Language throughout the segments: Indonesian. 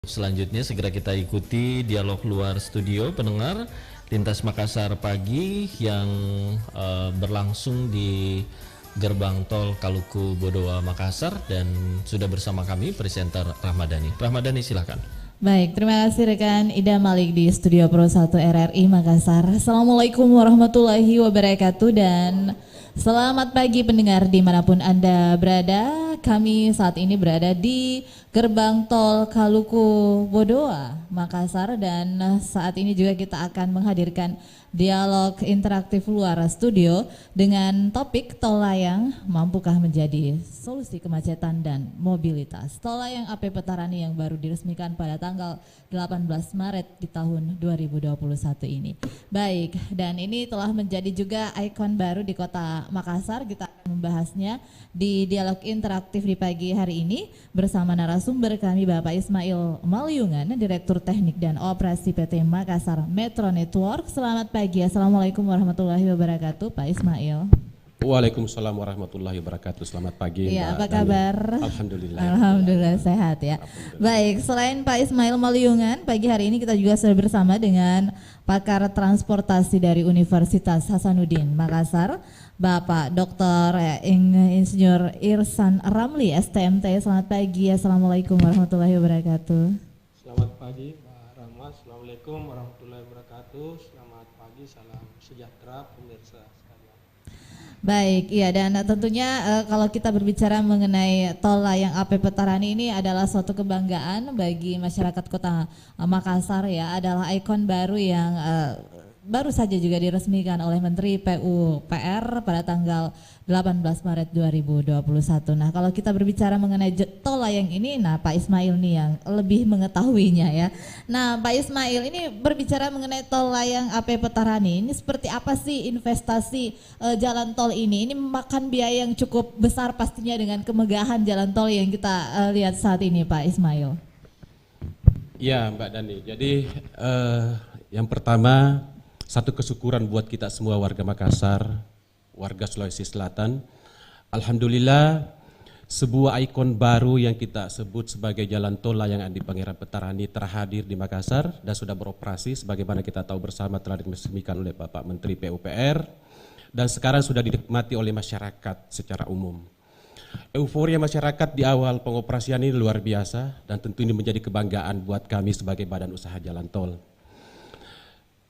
Selanjutnya segera kita ikuti dialog luar studio pendengar Lintas Makassar pagi yang berlangsung di gerbang tol Kaluku Bodowa Makassar, dan sudah bersama kami presenter Rahmadani. Rahmadani silakan. Baik, terima kasih rekan Ida Malik di Studio Pro 1 RRI Makassar. Assalamualaikum warahmatullahi wabarakatuh dan selamat pagi pendengar dimanapun Anda berada. Kami saat ini berada di gerbang tol Kaluku Bodowa Makassar, dan saat ini juga kita akan menghadirkan dialog interaktif luar studio dengan topik tol layang mampukah menjadi solusi kemacetan dan mobilitas. Tol layang AP Petarani yang baru diresmikan pada tanggal 18 Maret di tahun 2021 ini. Baik, dan ini telah menjadi juga ikon baru di kota Makassar. Kita akan membahasnya di dialog interaktif di pagi hari ini bersama narasumber kami Bapak Ismail Malyungan, Direktur Teknik dan Operasi PT Makassar Metro Network. Selamat pagi, Assalamualaikum warahmatullahi wabarakatuh Pak Ismail. Waalaikumsalam warahmatullahi wabarakatuh. Selamat pagi. Ya, apa kabar? Alhamdulillah. Alhamdulillah sehat ya. Baik, selain Pak Ismail Malyungan, pagi hari ini kita juga sudah bersama dengan pakar transportasi dari Universitas Hasanuddin Makassar, Bapak Dr. Insinyur Irsan Ramli STMT. Selamat pagi, Assalamualaikum warahmatullahi wabarakatuh. Selamat pagi Pak Rahmat, Assalamualaikum warahmatullahi wabarakatuh. Selamat pagi, salam sejahtera pemirsa sekalian. Baik, iya, dan tentunya kalau kita berbicara mengenai tol layang AP Petarani ini adalah suatu kebanggaan bagi masyarakat kota Makassar ya, adalah ikon baru yang baru saja juga diresmikan oleh Menteri PUPR pada tanggal 18 Maret 2021. Nah, kalau kita berbicara mengenai tol layang ini, nah Pak Ismail nih yang lebih mengetahuinya ya. Nah, Pak Ismail ini berbicara mengenai tol layang AP Petarani, ini seperti apa sih investasi jalan tol ini? Ini memakan biaya yang cukup besar pastinya dengan kemegahan jalan tol yang kita lihat saat ini, Pak Ismail. Ya, Mbak Dani. Jadi yang pertama, satu kesyukuran buat kita semua warga Makassar, warga Sulawesi Selatan. Alhamdulillah, sebuah ikon baru yang kita sebut sebagai jalan tol layang Andi Pangeran Petarani terhadir di Makassar dan sudah beroperasi sebagaimana kita tahu bersama telah diresmikan oleh Bapak Menteri PUPR dan sekarang sudah dinikmati oleh masyarakat secara umum. Euforia masyarakat di awal pengoperasian ini luar biasa dan tentu ini menjadi kebanggaan buat kami sebagai badan usaha jalan tol.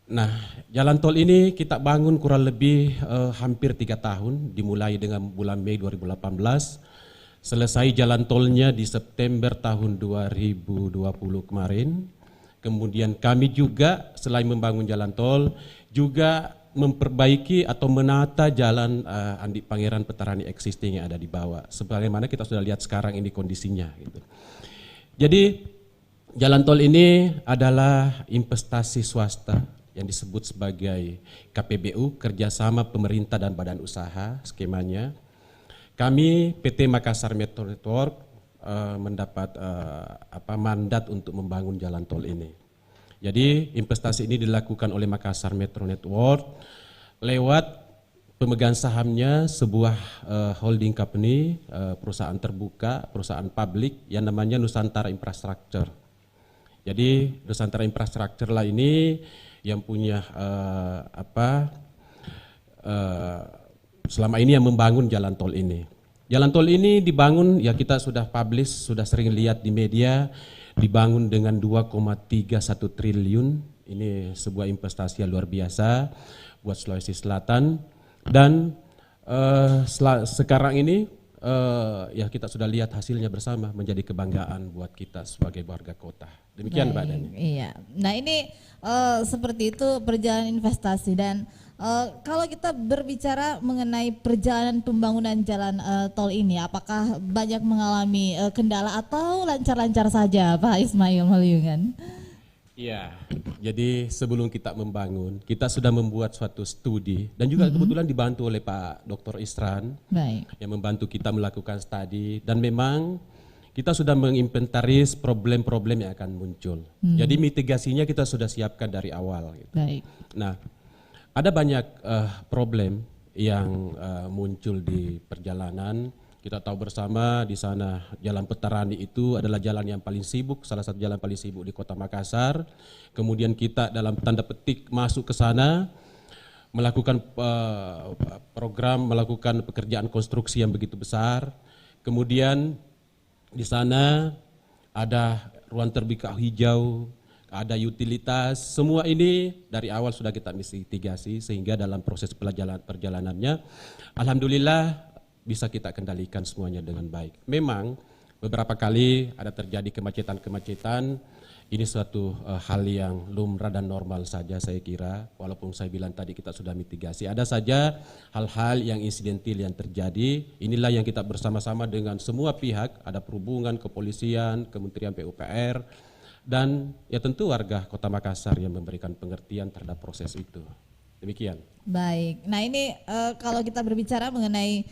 Nah, jalan tol ini kita bangun kurang lebih hampir 3 tahun, dimulai dengan bulan Mei 2018, selesai jalan tolnya di September tahun 2020 kemarin. Kemudian kami juga selain membangun jalan tol, juga memperbaiki atau menata jalan Andi Pangeran Petarani existing yang ada di bawah. Sebagaimana kita sudah lihat sekarang ini kondisinya. Gitu. Jadi jalan tol ini adalah investasi swasta yang disebut sebagai KPBU, kerjasama pemerintah dan badan usaha skemanya. Kami PT Makassar Metro Network mendapat mandat untuk membangun jalan tol ini. Jadi investasi ini dilakukan oleh Makassar Metro Network lewat pemegang sahamnya sebuah holding company, perusahaan terbuka, perusahaan publik yang namanya Nusantara Infrastructure. Jadi Nusantara Infrastructure lah ini yang punya selama ini yang membangun jalan tol ini. Jalan tol ini dibangun, ya kita sudah publish, sudah sering lihat di media, dibangun dengan 2,31 triliun. Ini sebuah investasi yang luar biasa buat Sulawesi Selatan. Dan sekarang ini ya kita sudah lihat hasilnya bersama, menjadi kebanggaan buat kita sebagai warga kota. Demikian Mbak Dani. Iya. Nah ini seperti itu perjalanan investasi, dan kalau kita berbicara mengenai perjalanan pembangunan jalan tol ini, apakah banyak mengalami kendala atau lancar-lancar saja Pak Ismail Malyungan? Iya, jadi sebelum kita membangun, kita sudah membuat suatu studi dan juga kebetulan dibantu oleh Pak Dr. Isran yang membantu kita melakukan studi, dan memang kita sudah menginventaris problem-problem yang akan muncul. Jadi mitigasinya kita sudah siapkan dari awal. Gitu. Nah, ada banyak problem yang muncul di perjalanan Kita tahu bersama di sana Jalan Petarani itu adalah jalan yang paling sibuk, salah satu jalan paling sibuk di Kota Makassar. Kemudian kita dalam tanda petik masuk ke sana, melakukan program, melakukan pekerjaan konstruksi yang begitu besar. Kemudian di sana ada ruang terbuka hijau, ada utilitas, semua ini dari awal sudah kita mitigasi sehingga dalam proses perjalanannya alhamdulillah bisa kita kendalikan semuanya dengan baik. Memang beberapa kali ada terjadi kemacetan-kemacetan, ini suatu hal yang lumrah dan normal saja saya kira, walaupun saya bilang tadi kita sudah mitigasi. Ada saja hal-hal yang insidentil yang terjadi, inilah yang kita bersama-sama dengan semua pihak, ada perhubungan, kepolisian, Kementerian PUPR, dan ya tentu warga Kota Makassar yang memberikan pengertian terhadap proses itu. Demikian. Baik, nah ini kalau kita berbicara mengenai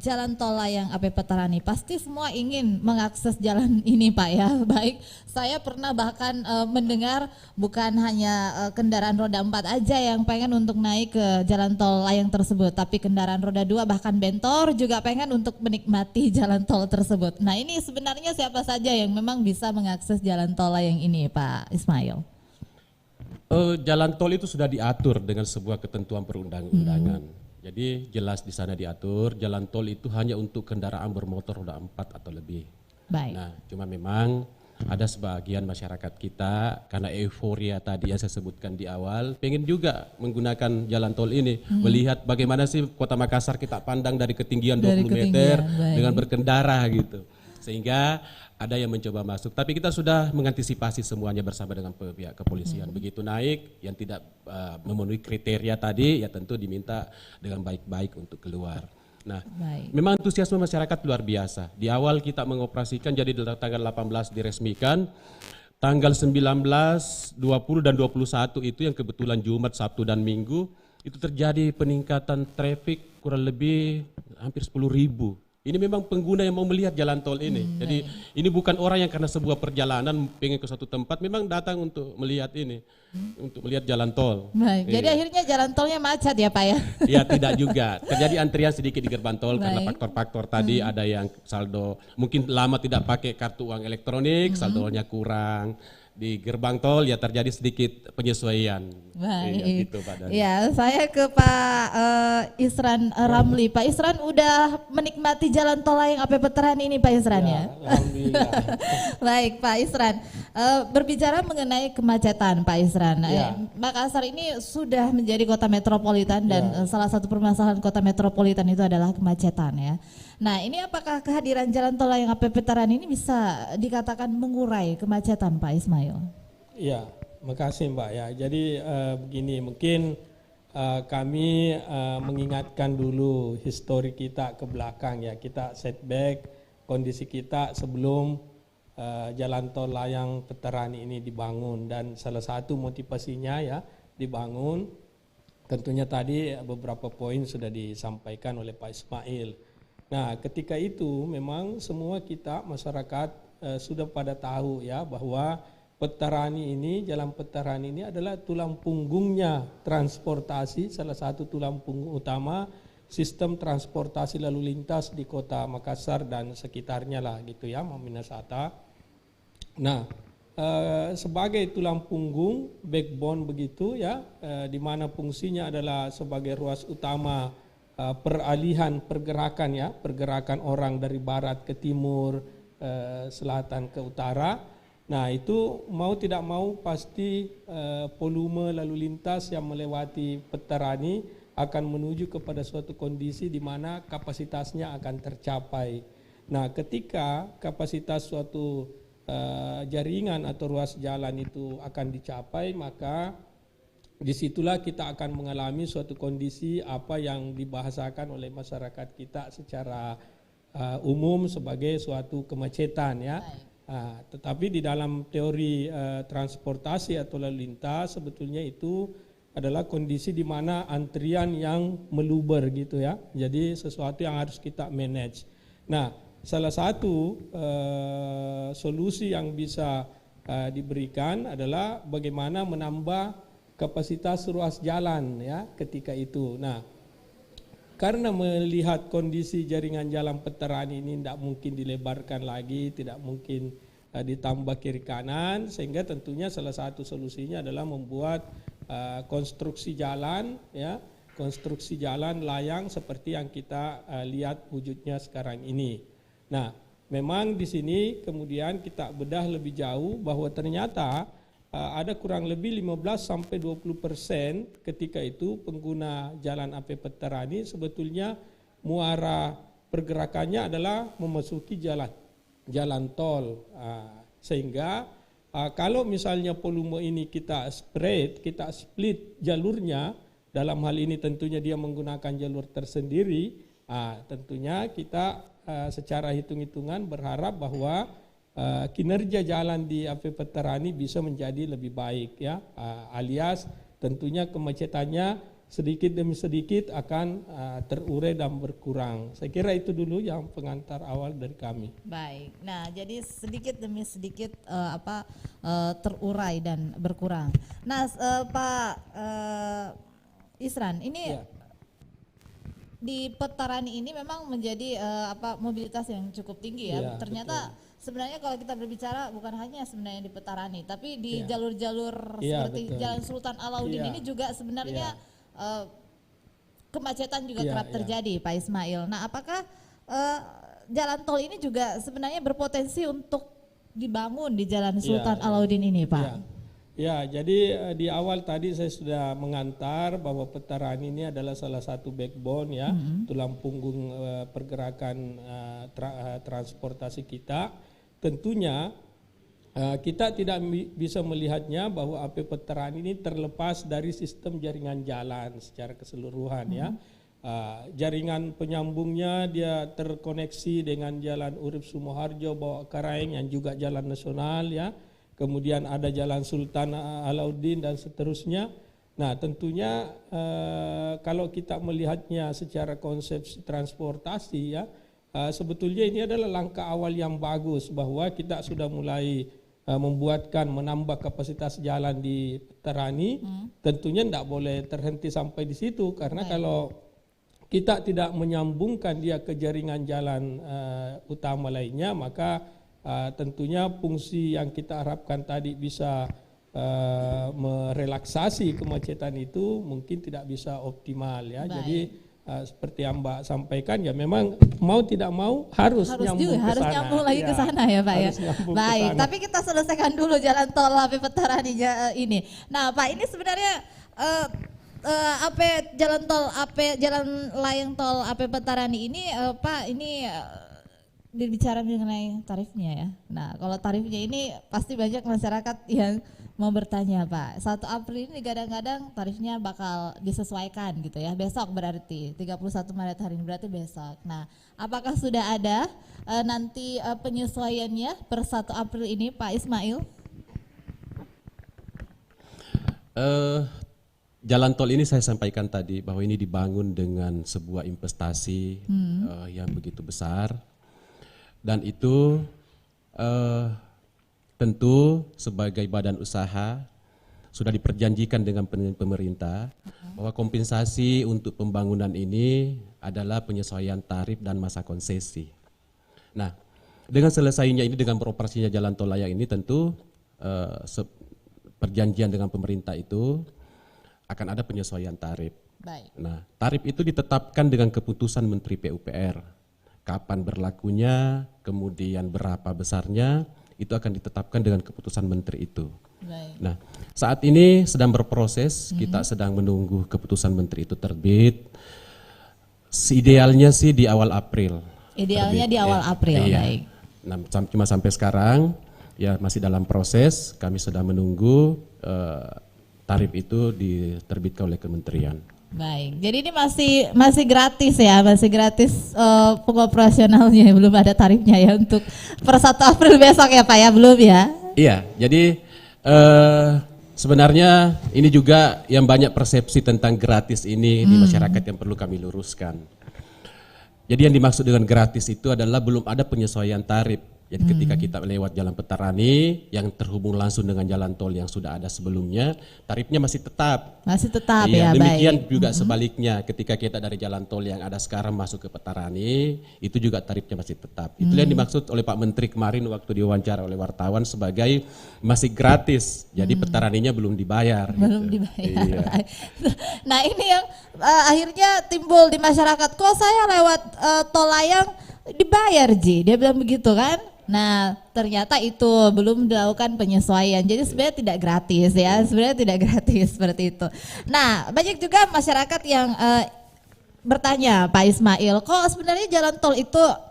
jalan tol layang AP Petarani, pasti semua ingin mengakses jalan ini Pak ya. Baik, saya pernah bahkan mendengar bukan hanya kendaraan roda 4 aja yang pengen untuk naik ke jalan tol layang tersebut, tapi kendaraan roda 2 bahkan bentor juga pengen untuk menikmati jalan tol tersebut. Nah ini sebenarnya siapa saja yang memang bisa mengakses jalan tol layang ini Pak Ismail? Jalan tol itu sudah diatur dengan sebuah ketentuan perundang-undangan. Jadi jelas di sana diatur jalan tol itu hanya untuk kendaraan bermotor roda 4 atau lebih. Baik. Nah, cuma memang ada sebagian masyarakat kita karena euforia tadi yang saya sebutkan di awal, pengen juga menggunakan jalan tol ini, melihat bagaimana sih Kota Makassar kita pandang dari ketinggian 20 meter dengan berkendara gitu. Sehingga ada yang mencoba masuk, tapi kita sudah mengantisipasi semuanya bersama dengan pihak kepolisian. Begitu naik, yang tidak memenuhi kriteria tadi, ya tentu diminta dengan baik-baik untuk keluar. Nah, memang antusiasme masyarakat luar biasa. Di awal kita mengoperasikan, jadi tanggal 18 diresmikan, tanggal 19, 20 dan 21 itu yang kebetulan Jumat, Sabtu dan Minggu, itu terjadi peningkatan traffic kurang lebih hampir 10.000. Ini memang pengguna yang mau melihat jalan tol ini. Jadi ini bukan orang yang karena sebuah perjalanan pengen ke suatu tempat, memang datang untuk melihat ini, untuk melihat jalan tol. Baik, jadi akhirnya jalan tolnya macet ya Pak ya? Ya tidak juga, terjadi antrian sedikit di gerbang tol karena faktor-faktor tadi ada yang saldo, mungkin lama tidak pakai kartu uang elektronik, saldonya kurang. Di gerbang tol ya terjadi sedikit penyesuaian. Baik. Iya, gitu, Pak Dani. Ya, saya ke Pak Isran Ramli. Pak Isran udah menikmati jalan tol layang AP Petarani ini Pak Isran ya? Alhamdulillah. Baik Pak Isran, berbicara mengenai kemacetan Pak Isran, Makassar ini sudah menjadi kota metropolitan dan salah satu permasalahan kota metropolitan itu adalah kemacetan ya. Nah ini apakah kehadiran jalan tol layang AP Petarani ini bisa dikatakan mengurai kemacetan Pak Ismail? Iya, makasih Mbak ya. Jadi begini, mungkin kami mengingatkan dulu histori kita ke belakang ya. Kita setback kondisi kita sebelum jalan tol layang Petarani ini dibangun, dan salah satu motivasinya ya dibangun tentunya tadi beberapa poin sudah disampaikan oleh Pak Ismail. Nah, ketika itu memang semua kita masyarakat sudah pada tahu ya bahwa Petarani ini, jalan Petarani ini adalah tulang punggungnya transportasi, salah satu tulang punggung utama sistem transportasi lalu lintas di Kota Makassar dan sekitarnya lah gitu ya, Minasata. Nah, sebagai tulang punggung, backbone begitu ya, di mana fungsinya adalah sebagai ruas utama peralihan pergerakan ya, pergerakan orang dari barat ke timur, selatan ke utara. Nah itu mau tidak mau pasti volume lalu lintas yang melewati Petarani akan menuju kepada suatu kondisi di mana kapasitasnya akan tercapai. Nah ketika kapasitas suatu jaringan atau ruas jalan itu akan dicapai, maka disitulah kita akan mengalami suatu kondisi apa yang dibahasakan oleh masyarakat kita secara umum sebagai suatu kemacetan ya. Tetapi di dalam teori transportasi atau lalu lintas sebetulnya itu adalah kondisi di mana antrian yang meluber gitu ya. Jadi sesuatu yang harus kita manage. Nah, salah satu solusi yang bisa diberikan adalah bagaimana menambah kapasitas ruas jalan ya ketika itu. Nah, karena melihat kondisi jaringan jalan Veteran ini tidak mungkin dilebarkan lagi, tidak mungkin ditambah kiri kanan, sehingga tentunya salah satu solusinya adalah membuat konstruksi jalan, ya, konstruksi jalan layang seperti yang kita lihat wujudnya sekarang ini. Nah, memang di sini kemudian kita bedah lebih jauh bahwa ternyata ada kurang lebih 15-20% ketika itu pengguna jalan AP Veterani sebetulnya muara pergerakannya adalah memasuki jalan tol, sehingga kalau misalnya volume ini kita split jalurnya, dalam hal ini tentunya dia menggunakan jalur tersendiri, tentunya kita secara hitung-hitungan berharap bahwa kinerja jalan di AP Veterani bisa menjadi lebih baik, ya, alias tentunya kemacetannya sedikit demi sedikit akan terurai dan berkurang. Saya kira itu dulu yang pengantar awal dari kami. Baik, nah jadi sedikit demi sedikit terurai dan berkurang. Nah, Pak Isran, ini ya, di Veterani ini memang menjadi mobilitas yang cukup tinggi ya. Ya, ternyata betul. Sebenarnya kalau kita berbicara bukan hanya sebenarnya di Veterani, tapi di ya, jalur-jalur seperti betul. Jalan Sultan Alauddin ini juga sebenarnya kemacetan juga kerap terjadi, Pak Ismail. Nah, apakah jalan tol ini juga sebenarnya berpotensi untuk dibangun di Jalan Sultan Alauddin ini, Pak? Ya, jadi di awal tadi saya sudah mengantar bahwa Veterani ini adalah salah satu backbone, ya, tulang punggung pergerakan transportasi kita. Tentunya kita tidak bisa melihatnya bahwa AP Veterani ini terlepas dari sistem jaringan jalan secara keseluruhan, ya. Jaringan penyambungnya dia terkoneksi dengan Jalan Urip Sumoharjo Bawak Karaeng yang juga jalan nasional, ya. Kemudian ada Jalan Sultan Alauddin dan seterusnya. Nah, tentunya kalau kita melihatnya secara konsep transportasi, ya, sebetulnya ini adalah langkah awal yang bagus bahwa kita sudah mulai menambah kapasitas jalan di Veterani. Tentunya tidak boleh terhenti sampai di situ, karena kalau kita tidak menyambungkan dia ke jaringan jalan utama lainnya, maka tentunya fungsi yang kita harapkan tadi bisa merelaksasi kemacetan itu mungkin tidak bisa optimal, ya. Jadi seperti yang Mbak sampaikan, ya memang mau tidak mau harus nyambung ke sana. Harus nyambung lagi ke sana, ya Pak, ya. Baik, tapi kita selesaikan dulu jalan tol AP Veterani ini. Nah, Pak, ini sebenarnya jalan layang tol AP Veterani ini, Pak, ini berbicara mengenai tarifnya, ya. Nah, kalau tarifnya ini pasti banyak masyarakat yang mau bertanya, Pak. 1 April ini kadang-kadang tarifnya bakal disesuaikan gitu, ya. Besok berarti 31 Maret hari ini berarti besok. Nah, apakah sudah ada nanti penyesuaiannya per 1 April ini, Pak Ismail? Jalan tol ini saya sampaikan tadi bahwa ini dibangun dengan sebuah investasi yang begitu besar. Dan itu tentu sebagai badan usaha sudah diperjanjikan dengan pemerintah bahwa kompensasi untuk pembangunan ini adalah penyesuaian tarif dan masa konsesi. Nah, dengan selesainya ini, dengan beroperasinya jalan tol layang ini, tentu perjanjian dengan pemerintah itu akan ada penyesuaian tarif. Baik. Nah, tarif itu ditetapkan dengan keputusan Menteri PUPR. Kapan berlakunya, kemudian berapa besarnya, itu akan ditetapkan dengan keputusan menteri itu. Baik. Nah, saat ini sedang berproses, kita sedang menunggu keputusan menteri itu terbit. Idealnya sih di awal April. Idealnya terbit. Di awal April, iya. Baik. Nah, cuma sampai sekarang ya masih dalam proses, kami sedang menunggu tarif itu diterbitkan oleh kementerian. Baik, jadi ini masih gratis, ya, masih gratis pengoperasionalnya, belum ada tarifnya, ya, untuk per 1 April besok, ya Pak, ya, belum, ya? Iya, jadi sebenarnya ini juga yang banyak persepsi tentang gratis ini di masyarakat yang perlu kami luruskan. Jadi yang dimaksud dengan gratis itu adalah belum ada penyesuaian tarif Jadi ketika kita lewat Jalan Petarani yang terhubung langsung dengan jalan tol yang sudah ada sebelumnya, tarifnya masih tetap. Masih tetap Iya, ya, demikian baik. juga sebaliknya ketika kita dari jalan tol yang ada sekarang masuk ke Petarani, itu juga tarifnya masih tetap. Itu yang dimaksud oleh Pak Menteri kemarin waktu diwawancara oleh wartawan sebagai masih gratis. Jadi Petaraninya belum dibayar. Belum gitu. dibayar. Iya. Nah ini yang akhirnya timbul di masyarakat, kok saya lewat tol layang dibayar Ji, dia bilang begitu kan. Nah ternyata itu belum dilakukan penyesuaian, jadi sebenarnya tidak gratis ya, sebenarnya tidak gratis seperti itu. Nah banyak juga masyarakat yang bertanya Pak Ismail, kok sebenarnya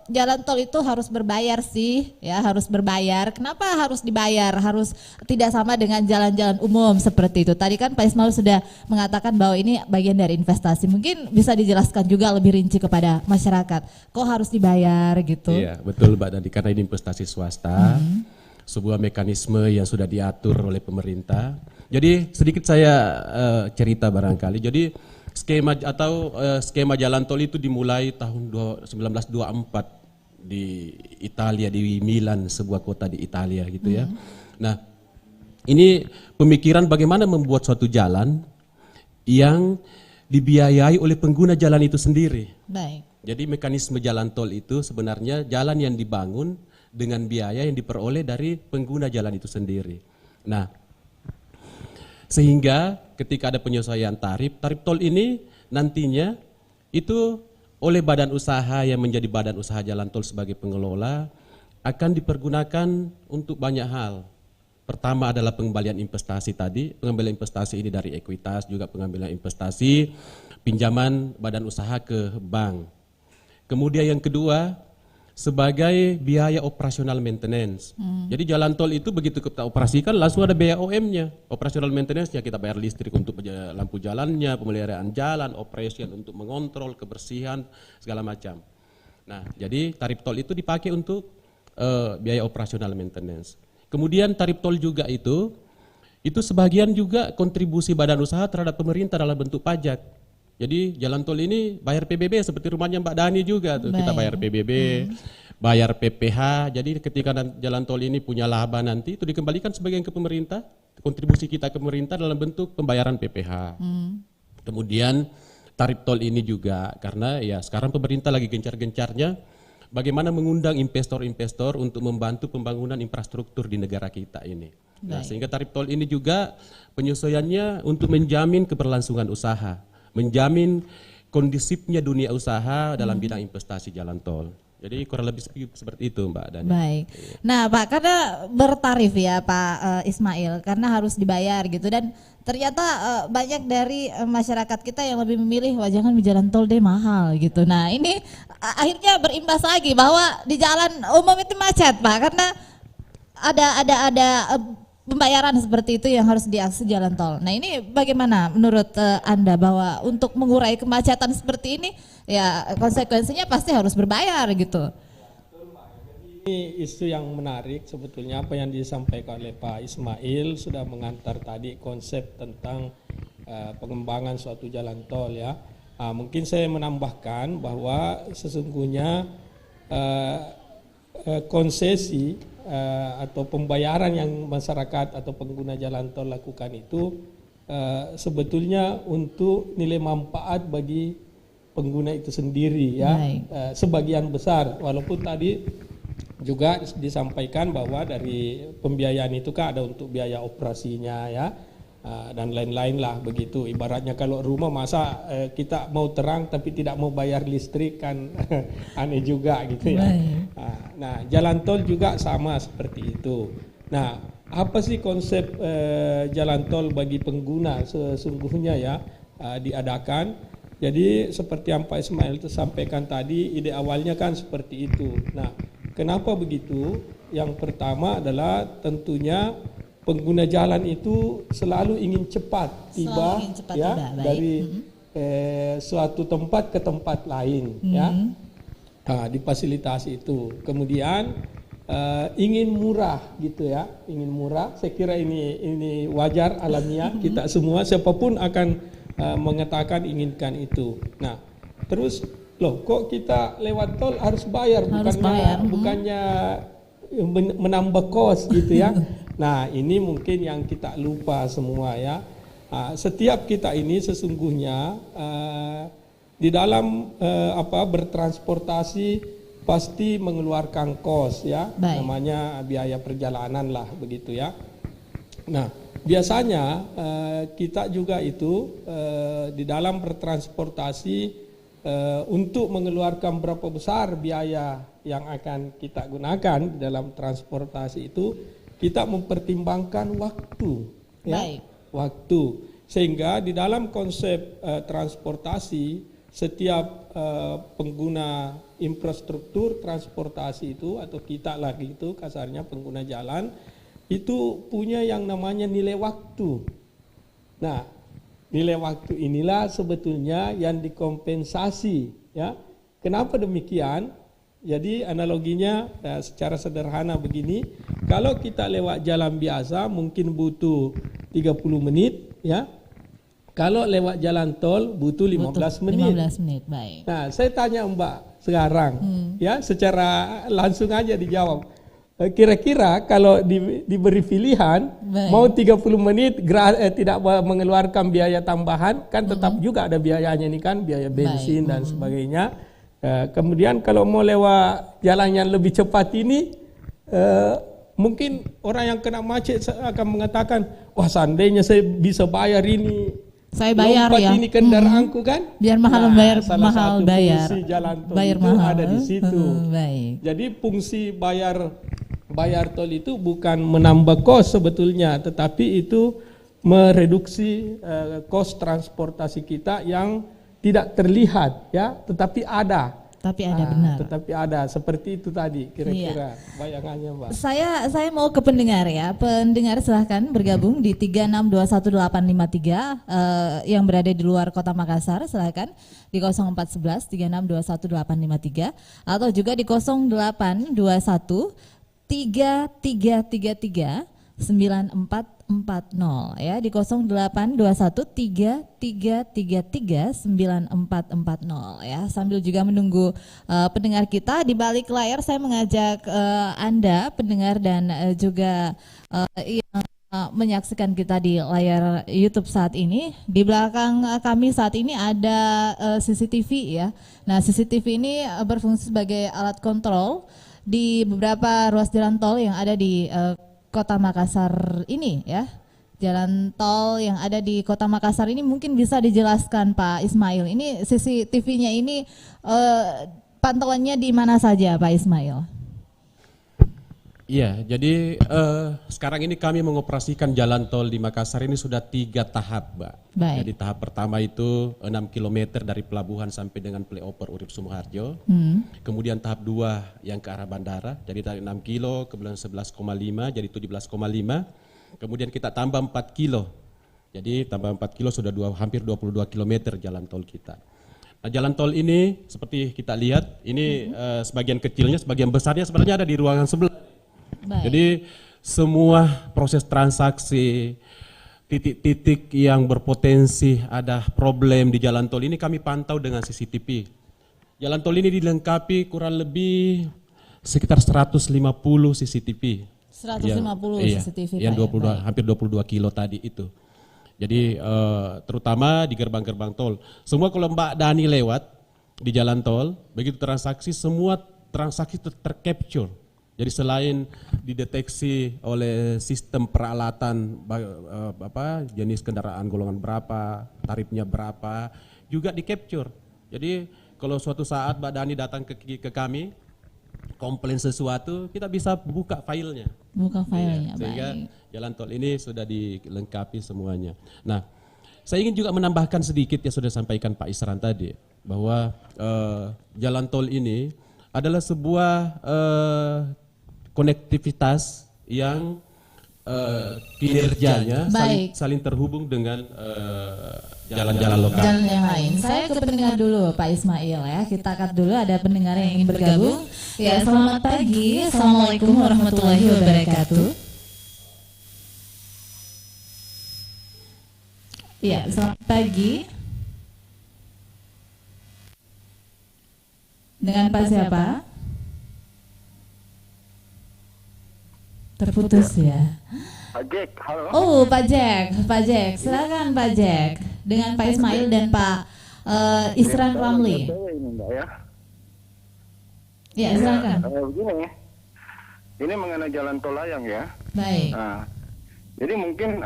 jalan tol itu harus berbayar sih, ya harus berbayar. Kenapa harus dibayar? Harus tidak sama dengan jalan-jalan umum seperti itu. Tadi kan Pak Ismail sudah mengatakan bahwa ini bagian dari investasi. Mungkin bisa dijelaskan juga lebih rinci kepada masyarakat. Kok harus dibayar gitu? Iya betul Mbak Dandi, karena ini investasi swasta, sebuah mekanisme yang sudah diatur oleh pemerintah. Jadi sedikit saya cerita barangkali. Jadi skema jalan tol itu dimulai tahun 1924 di Italia, di Milan, sebuah kota di Italia gitu ya. Nah ini pemikiran bagaimana membuat suatu jalan yang dibiayai oleh pengguna jalan itu sendiri. Baik. Jadi mekanisme jalan tol itu sebenarnya jalan yang dibangun dengan biaya yang diperoleh dari pengguna jalan itu sendiri. Nah sehingga ketika ada penyesuaian tarif tol ini nantinya itu oleh badan usaha yang menjadi badan usaha jalan tol sebagai pengelola akan dipergunakan untuk banyak hal. Pertama adalah pengembalian investasi tadi, pengembalian investasi ini dari ekuitas, juga pengembalian investasi, pinjaman badan usaha ke bank. Kemudian yang kedua, sebagai biaya operasional maintenance. Jadi jalan tol itu begitu kita operasikan langsung ada biaya OM-nya. Operasional maintenance-nya kita bayar listrik untuk lampu jalannya, pemeliharaan jalan, operation untuk mengontrol kebersihan segala macam. Nah, jadi tarif tol itu dipakai untuk biaya operasional maintenance. Kemudian tarif tol juga itu sebagian juga kontribusi badan usaha terhadap pemerintah dalam bentuk pajak. Jadi jalan tol ini bayar PBB seperti rumahnya Mbak Dani juga tuh. Kita bayar PBB, bayar PPH. Jadi ketika jalan tol ini punya laba nanti itu dikembalikan sebagian ke pemerintah, kontribusi kita ke pemerintah dalam bentuk pembayaran PPH. Kemudian tarif tol ini juga karena ya sekarang pemerintah lagi gencar-gencarnya bagaimana mengundang investor-investor untuk membantu pembangunan infrastruktur di negara kita ini. Nah, sehingga tarif tol ini juga penyesuaiannya untuk menjamin keberlangsungan usaha, menjamin kondisipnya dunia usaha dalam bidang investasi jalan tol. Jadi kurang lebih seperti itu Mbak Dani. Baik. Nah Pak, karena bertarif ya Pak Ismail, karena harus dibayar gitu, dan ternyata banyak dari masyarakat kita yang lebih memilih wah jangan di jalan tol deh mahal gitu. Nah ini akhirnya berimbas lagi bahwa di jalan umum itu macet Pak, karena ada pembayaran seperti itu yang harus diakses jalan tol. Nah ini bagaimana menurut Anda bahwa untuk mengurai kemacetan seperti ini ya konsekuensinya pasti harus berbayar gitu. Ini isu yang menarik sebetulnya apa yang disampaikan oleh Pak Ismail sudah mengantar tadi konsep tentang pengembangan suatu jalan tol ya. Mungkin saya menambahkan bahwa sesungguhnya konsesi atau pembayaran yang masyarakat atau pengguna jalan tol lakukan itu sebetulnya untuk nilai manfaat bagi pengguna itu sendiri ya. Sebagian besar, walaupun tadi juga disampaikan bahwa dari pembiayaan itu kan ada untuk biaya operasinya ya dan lain-lain lah begitu. Ibaratnya kalau rumah masa kita mau terang tapi tidak mau bayar listrik kan aneh juga gitu ya. Nah jalan tol juga sama seperti itu. Nah apa sih konsep jalan tol bagi pengguna sesungguhnya ya diadakan. Jadi seperti yang Pak Ismail sampaikan tadi, ide awalnya kan seperti itu. Nah kenapa begitu? Yang pertama adalah tentunya pengguna jalan itu selalu ingin cepat tiba dari suatu tempat ke tempat lain ya. Difasilitasi itu. Kemudian ingin murah gitu ya, ingin murah. Saya kira ini wajar alamiah kita semua siapapun akan mengatakan inginkan itu. Nah, terus loh kok kita lewat tol harus bayar, bukannya menambah kos gitu ya. Nah, ini mungkin yang kita lupa semua ya. Setiap kita ini sesungguhnya di dalam bertransportasi pasti mengeluarkan kos ya. Baik. Namanya biaya perjalanan lah begitu ya. Nah, biasanya kita juga itu di dalam bertransportasi untuk mengeluarkan berapa besar biaya yang akan kita gunakan di dalam transportasi itu, kita mempertimbangkan waktu ya. Baik. Waktu, sehingga di dalam konsep transportasi setiap pengguna infrastruktur transportasi itu, atau kita lagi itu kasarnya pengguna jalan, itu punya yang namanya nilai waktu. Nah, nilai waktu inilah sebetulnya yang dikompensasi ya. Kenapa demikian? Jadi analoginya secara sederhana begini, kalau kita lewat jalan biasa mungkin butuh 30 menit ya. Kalau lewat jalan tol butuh 15 menit. 15 menit, baik. Nah, saya tanya Mbak sekarang ya, secara langsung aja dijawab. Kira-kira kalau diberi pilihan, Baik. mau 30 menit tidak mengeluarkan biaya tambahan, kan tetap juga ada biayanya ini kan, biaya bensin dan sebagainya. Kemudian kalau mau lewat jalan yang lebih cepat ini, mungkin orang yang kena macet akan mengatakan, wah seandainya saya bisa bayar ini, Saya bayar lompat ya. ini kendaraanku kan, Biar mahal bayar, salah mahal satu bayar. fungsi jalan tol Bayar itu mahal. ada di situ. Baik. Jadi fungsi bayar tol itu bukan menambah kos sebetulnya, tetapi itu mereduksi kos transportasi kita yang tidak terlihat ya, tetapi ada. Tapi ada benar. Tetapi ada, seperti itu tadi kira-kira bayangannya Mbak. Saya mau ke pendengar ya. Pendengar silahkan bergabung di 3621853 yang berada di luar Kota Makassar, silahkan di 0411 3621853 atau juga di 0821 3333 9440 ya, di 0821 3333 9440 ya. Sambil juga menunggu pendengar kita di balik layar, saya mengajak Anda pendengar dan juga yang menyaksikan kita di layar YouTube saat ini. Di belakang kami saat ini ada CCTV ya. Nah, CCTV ini berfungsi sebagai alat kontrol di beberapa ruas jalan tol yang ada di Kota Makassar ini ya. Jalan tol yang ada di Kota Makassar ini mungkin bisa dijelaskan Pak Ismail. Ini CCTV-nya ini pantauannya di mana saja Pak Ismail? Iya, jadi sekarang ini kami mengoperasikan jalan tol di Makassar ini sudah 3 tahap, Mbak. Baik. Jadi tahap pertama itu 6 km dari pelabuhan sampai dengan flyover Urip Sumoharjo. Kemudian tahap 2 yang ke arah bandara, jadi dari 6 kilo kemudian 11,5 jadi 17,5. Kemudian kita tambah 4 kilo. Jadi tambah 4 kilo sudah hampir 22 km jalan tol kita. Nah, jalan tol ini seperti kita lihat ini sebagian kecilnya, sebagian besarnya sebenarnya ada di ruangan sebelah. Baik. Jadi semua proses transaksi, titik-titik yang berpotensi ada problem di jalan tol ini kami pantau dengan CCTV. Jalan tol ini dilengkapi kurang lebih sekitar 150 CCTV. 150 iya, CCTV yang Pak, 22 ya? hampir 22 kilo tadi itu. Jadi terutama di gerbang-gerbang tol. Semua kalau Mbak Dani lewat di jalan tol, begitu transaksi semua transaksi tercapture. Jadi selain dideteksi oleh sistem peralatan jenis kendaraan golongan berapa, tarifnya berapa, juga di capture. Jadi kalau suatu saat Mbak Dani datang ke kami, komplain sesuatu, kita bisa buka filenya. Buka filenya, Ya, sehingga baik. jalan tol ini sudah dilengkapi semuanya. Nah, saya ingin juga menambahkan sedikit yang sudah disampaikan Pak Isran tadi, bahwa jalan tol ini adalah sebuah konektivitas yang kinerjanya saling terhubung dengan jalan-jalan lokal. Jalan yang lain. Saya ke pendengar dulu Pak Ismail ya. Kita cut dulu, ada pendengar yang ingin bergabung. Ya, selamat pagi. Assalamualaikum warahmatullahi wabarakatuh. Ya, selamat pagi. Dengan Pak siapa? Terputus ya. Pak Jack, halo. Oh, Pak Jack, silakan Pak Jack dengan Pak Ismail dan Pak Isran Ramli. Ini Mbak ya. Ya, silakan. Begini, ini mengenai jalan tol layang ya. Baik. Nah, jadi mungkin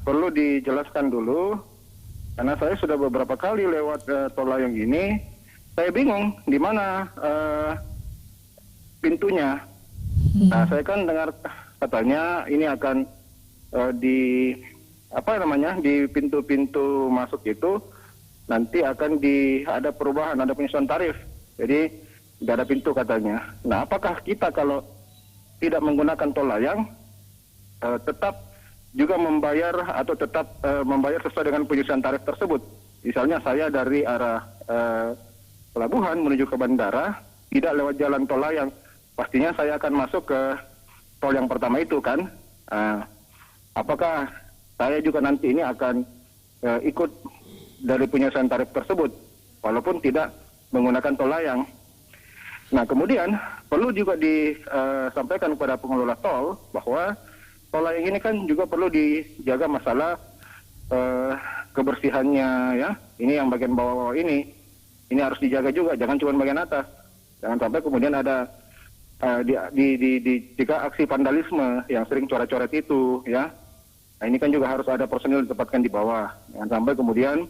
perlu dijelaskan dulu, karena saya sudah beberapa kali lewat tol layang ini, saya bingung di mana pintunya. Nah, saya kan dengar katanya ini akan di pintu-pintu masuk itu nanti akan ada perubahan, ada penyesuaian tarif. Jadi tidak ada pintu katanya. Nah, apakah kita kalau tidak menggunakan tol layang tetap juga membayar atau tetap membayar sesuai dengan penyesuaian tarif tersebut? Misalnya saya dari arah pelabuhan menuju ke bandara tidak lewat jalan tol layang, pastinya saya akan masuk ke tol yang pertama itu kan. Apakah saya juga nanti ini akan ikut dari penyesuaian tarif tersebut walaupun tidak menggunakan tol layang? Nah, kemudian perlu juga disampaikan kepada pengelola tol bahwa tol layang ini kan juga perlu dijaga masalah kebersihannya ya. Ini yang bagian bawah-bawah ini harus dijaga juga, jangan cuma bagian atas. Jangan sampai kemudian ada jika aksi vandalisme yang sering coret-coret itu ya. Nah, ini kan juga harus ada personil ditempatkan di bawah. Jangan sampai kemudian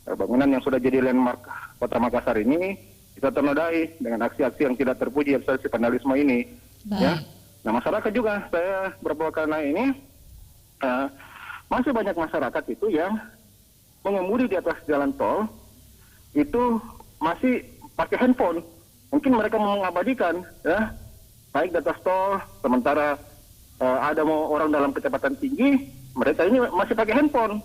bangunan yang sudah jadi landmark Kota Makassar ini kita ternodai dengan aksi-aksi yang tidak terpuji aksi vandalisme ini. Baik. Ya. Nah, masyarakat juga saya beberapa kali ini masih banyak masyarakat itu yang mengemudi di atas jalan tol itu masih pakai handphone. Mungkin mereka mau mengabadikan ya, baik di atas tol, sementara ada mau orang dalam kecepatan tinggi, mereka ini masih pakai handphone.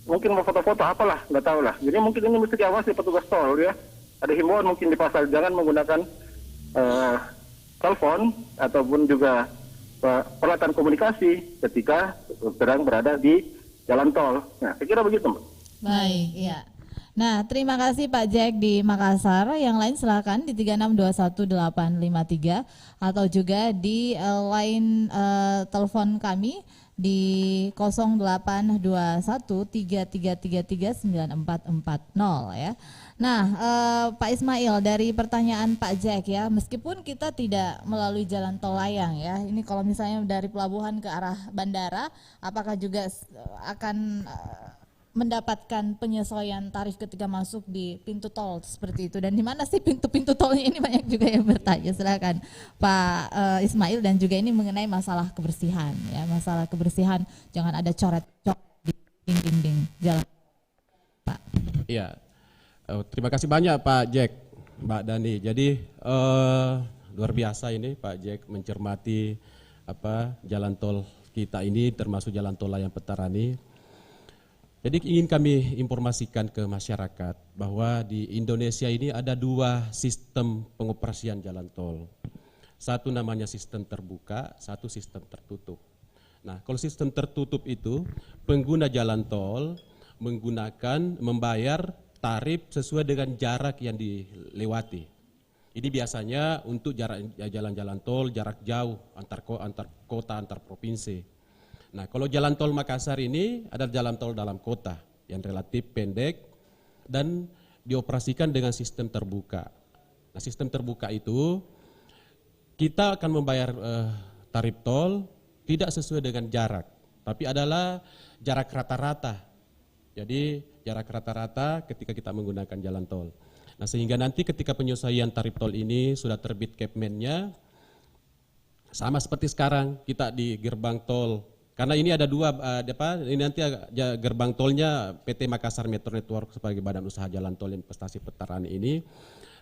Mungkin mau foto-foto apalah, nggak tahu lah. Jadi mungkin ini mesti diawasi petugas tol ya. Ada himbauan mungkin di pasar, jangan menggunakan telepon ataupun juga peralatan komunikasi ketika sedang berada di jalan tol. Nah, saya kira begitu, Mbak. Baik, iya. Nah, terima kasih Pak Jack di Makassar. Yang lain silakan di 3621853 atau juga di line telepon kami di 082133339440 ya. Nah, Pak Ismail, dari pertanyaan Pak Jack ya, meskipun kita tidak melalui jalan tol layang ya, ini kalau misalnya dari pelabuhan ke arah bandara, apakah juga akan mendapatkan penyesuaian tarif ketika masuk di pintu tol seperti itu, dan di mana sih pintu-pintu tolnya ini? Banyak juga yang bertanya. Silakan Pak Ismail, dan juga ini mengenai masalah kebersihan ya, masalah kebersihan, jangan ada coret-coret di dinding jalan, Pak. Iya, terima kasih banyak Pak Jack, Mbak Dani. Jadi luar biasa ini Pak Jack mencermati jalan tol kita ini, termasuk jalan tol layang Petarani. Jadi ingin kami informasikan ke masyarakat bahwa di Indonesia ini ada dua sistem pengoperasian jalan tol. Satu namanya sistem terbuka, satu sistem tertutup. Nah, kalau sistem tertutup itu pengguna jalan tol membayar tarif sesuai dengan jarak yang dilewati. Ini biasanya untuk jalan-jalan tol jarak jauh antar kota, antar provinsi. Nah, kalau jalan tol Makassar ini adalah jalan tol dalam kota yang relatif pendek dan dioperasikan dengan sistem terbuka. Nah, sistem terbuka itu kita akan membayar tarif tol tidak sesuai dengan jarak, tapi adalah jarak rata-rata. Jadi jarak rata-rata ketika kita menggunakan jalan tol. Nah, sehingga nanti ketika penyesuaian tarif tol ini sudah terbit Kepmennya, sama seperti sekarang kita di gerbang tol. Karena ini ada dua, ini nanti gerbang tolnya PT Makassar Metro Network sebagai badan usaha jalan tol investasi Petarani ini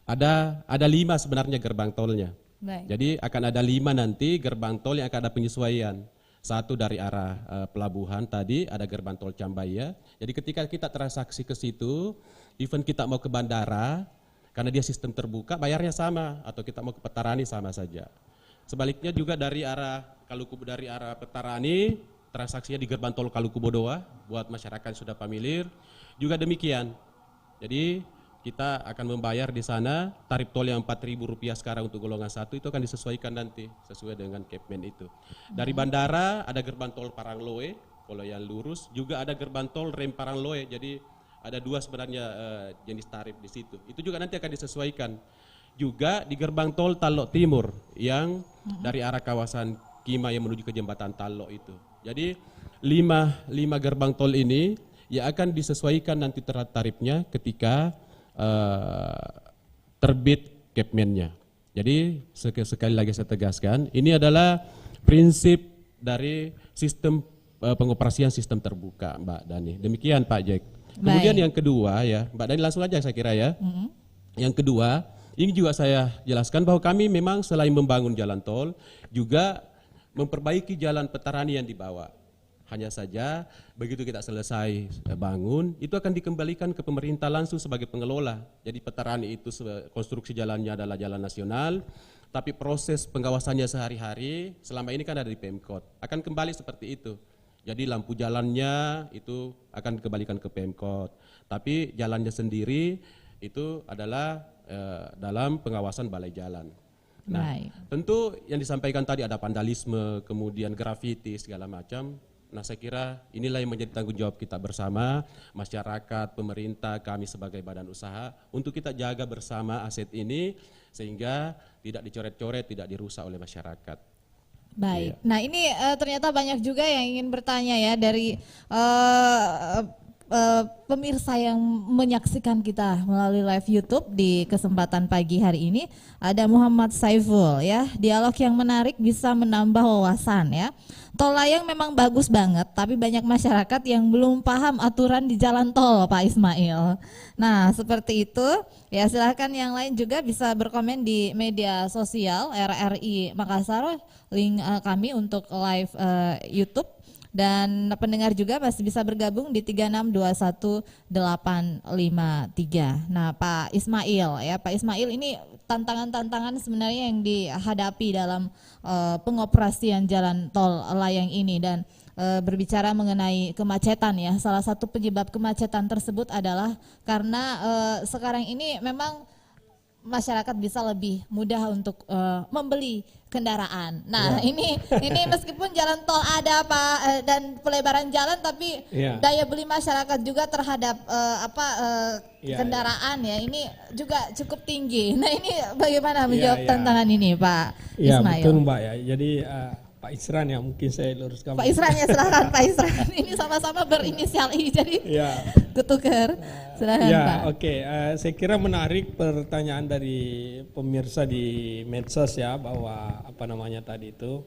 ada 5 sebenarnya gerbang tolnya. Baik. Jadi akan ada 5 nanti gerbang tol yang akan ada penyesuaian. Satu dari arah pelabuhan tadi ada gerbang tol Cambaya. Jadi ketika kita transaksi ke situ, even kita mau ke bandara, karena dia sistem terbuka, bayarnya sama, atau kita mau ke Petarani sama saja. Sebaliknya juga dari arah Petarani, transaksinya di gerbang tol Kaluku Bodowa buat masyarakat yang sudah familiar juga demikian. Jadi kita akan membayar di sana tarif tol yang Rp4.000 sekarang untuk golongan 1 itu akan disesuaikan nanti sesuai dengan Kepmen itu. Dari bandara ada gerbang tol Parangloe, kalau yang lurus, juga ada gerbang tol Rem Parangloe. Jadi ada 2 sebenarnya jenis tarif di situ. Itu juga nanti akan disesuaikan. Juga di gerbang tol Talok Timur yang dari arah kawasan Kima yang menuju ke jembatan Talok itu. Jadi 5 gerbang tol ini ya akan disesuaikan nanti tarifnya ketika terbit Kepmennya. Jadi sekali lagi saya tegaskan, ini adalah prinsip dari sistem pengoperasian sistem terbuka, Mbak Dani. Demikian Pak Jack. Kemudian yang kedua ya, Mbak Dani langsung aja saya kira ya. Yang kedua, ini juga saya jelaskan bahwa kami memang selain membangun jalan tol, juga memperbaiki jalan Petarani yang dibawa. Hanya saja begitu kita selesai bangun, itu akan dikembalikan ke pemerintah langsung sebagai pengelola. Jadi Petarani itu konstruksi jalannya adalah jalan nasional, tapi proses pengawasannya sehari-hari selama ini kan ada di Pemkot. Akan kembali seperti itu. Jadi lampu jalannya itu akan dikembalikan ke Pemkot. Tapi jalannya sendiri itu adalah dalam pengawasan Balai Jalan. Nah, tentu yang disampaikan tadi ada vandalisme, kemudian grafiti segala macam. Nah, saya kira inilah yang menjadi tanggung jawab kita bersama, masyarakat, pemerintah, kami sebagai badan usaha, untuk kita jaga bersama aset ini sehingga tidak dicoret-coret, tidak dirusak oleh masyarakat. Baik, nah ini ternyata banyak juga yang ingin bertanya ya dari pemirsa yang menyaksikan kita melalui live YouTube di kesempatan pagi hari ini. Ada Muhammad Saiful ya, dialog yang menarik bisa menambah wawasan ya. Tol layang memang bagus banget, tapi banyak masyarakat yang belum paham aturan di jalan tol, Pak Ismail. Nah, seperti itu. Ya, silahkan yang lain juga bisa berkomen di media sosial RRI Makassar, link kami untuk live YouTube. Dan pendengar juga masih bisa bergabung di 3621853. Nah, Pak Ismail ya, Pak Ismail ini tantangan-tantangan sebenarnya yang dihadapi dalam pengoperasian jalan tol layang ini dan berbicara mengenai kemacetan ya. Salah satu penyebab kemacetan tersebut adalah karena sekarang ini memang masyarakat bisa lebih mudah untuk membeli kendaraan. Nah, ini meskipun jalan tol ada Pak dan pelebaran jalan, tapi daya beli masyarakat juga terhadap kendaraan ya ini juga cukup tinggi. Nah, ini bagaimana menjawab tantangan ini, Pak Ismail? Iya, betul Mbak ya. Jadi Pak Isran ya, mungkin saya luruskan. Pak Isran ya, silakan Pak Isran. Ini sama-sama berinisial I, jadi ketukar. Silakan Pak. Oke. Saya kira menarik pertanyaan dari pemirsa di medsos ya, bahwa apa namanya tadi itu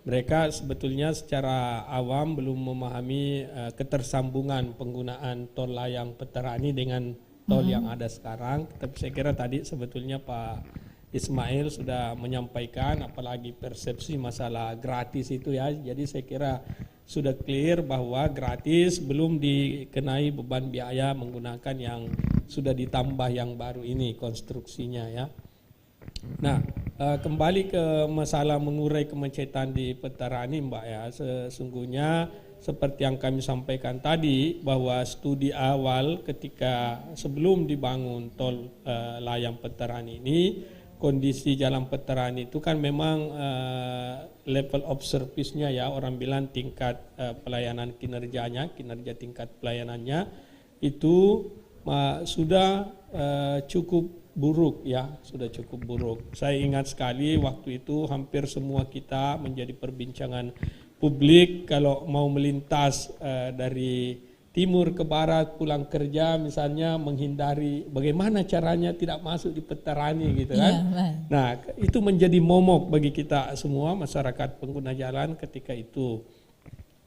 mereka sebetulnya secara awam belum memahami ketersambungan penggunaan tol layang Petarani dengan tol yang ada sekarang. Tapi saya kira tadi sebetulnya Pak Ismail sudah menyampaikan, apalagi persepsi masalah gratis itu ya. Jadi saya kira sudah clear bahwa gratis belum dikenai beban biaya menggunakan yang sudah ditambah yang baru ini konstruksinya ya. Nah, kembali ke masalah mengurai kemacetan di Petarani Mbak ya. Sesungguhnya seperti yang kami sampaikan tadi, bahwa studi awal ketika sebelum dibangun tol layang Petarani ini, kondisi jalan Petarani itu kan memang level of service-nya ya, orang bilang tingkat pelayanan kinerja tingkat pelayanannya itu sudah cukup buruk ya, sudah cukup buruk. Saya ingat sekali waktu itu hampir semua kita menjadi perbincangan publik kalau mau melintas dari timur ke barat pulang kerja misalnya, menghindari bagaimana caranya tidak masuk di Petarani gitu kan. Nah, itu menjadi momok bagi kita semua masyarakat pengguna jalan ketika itu.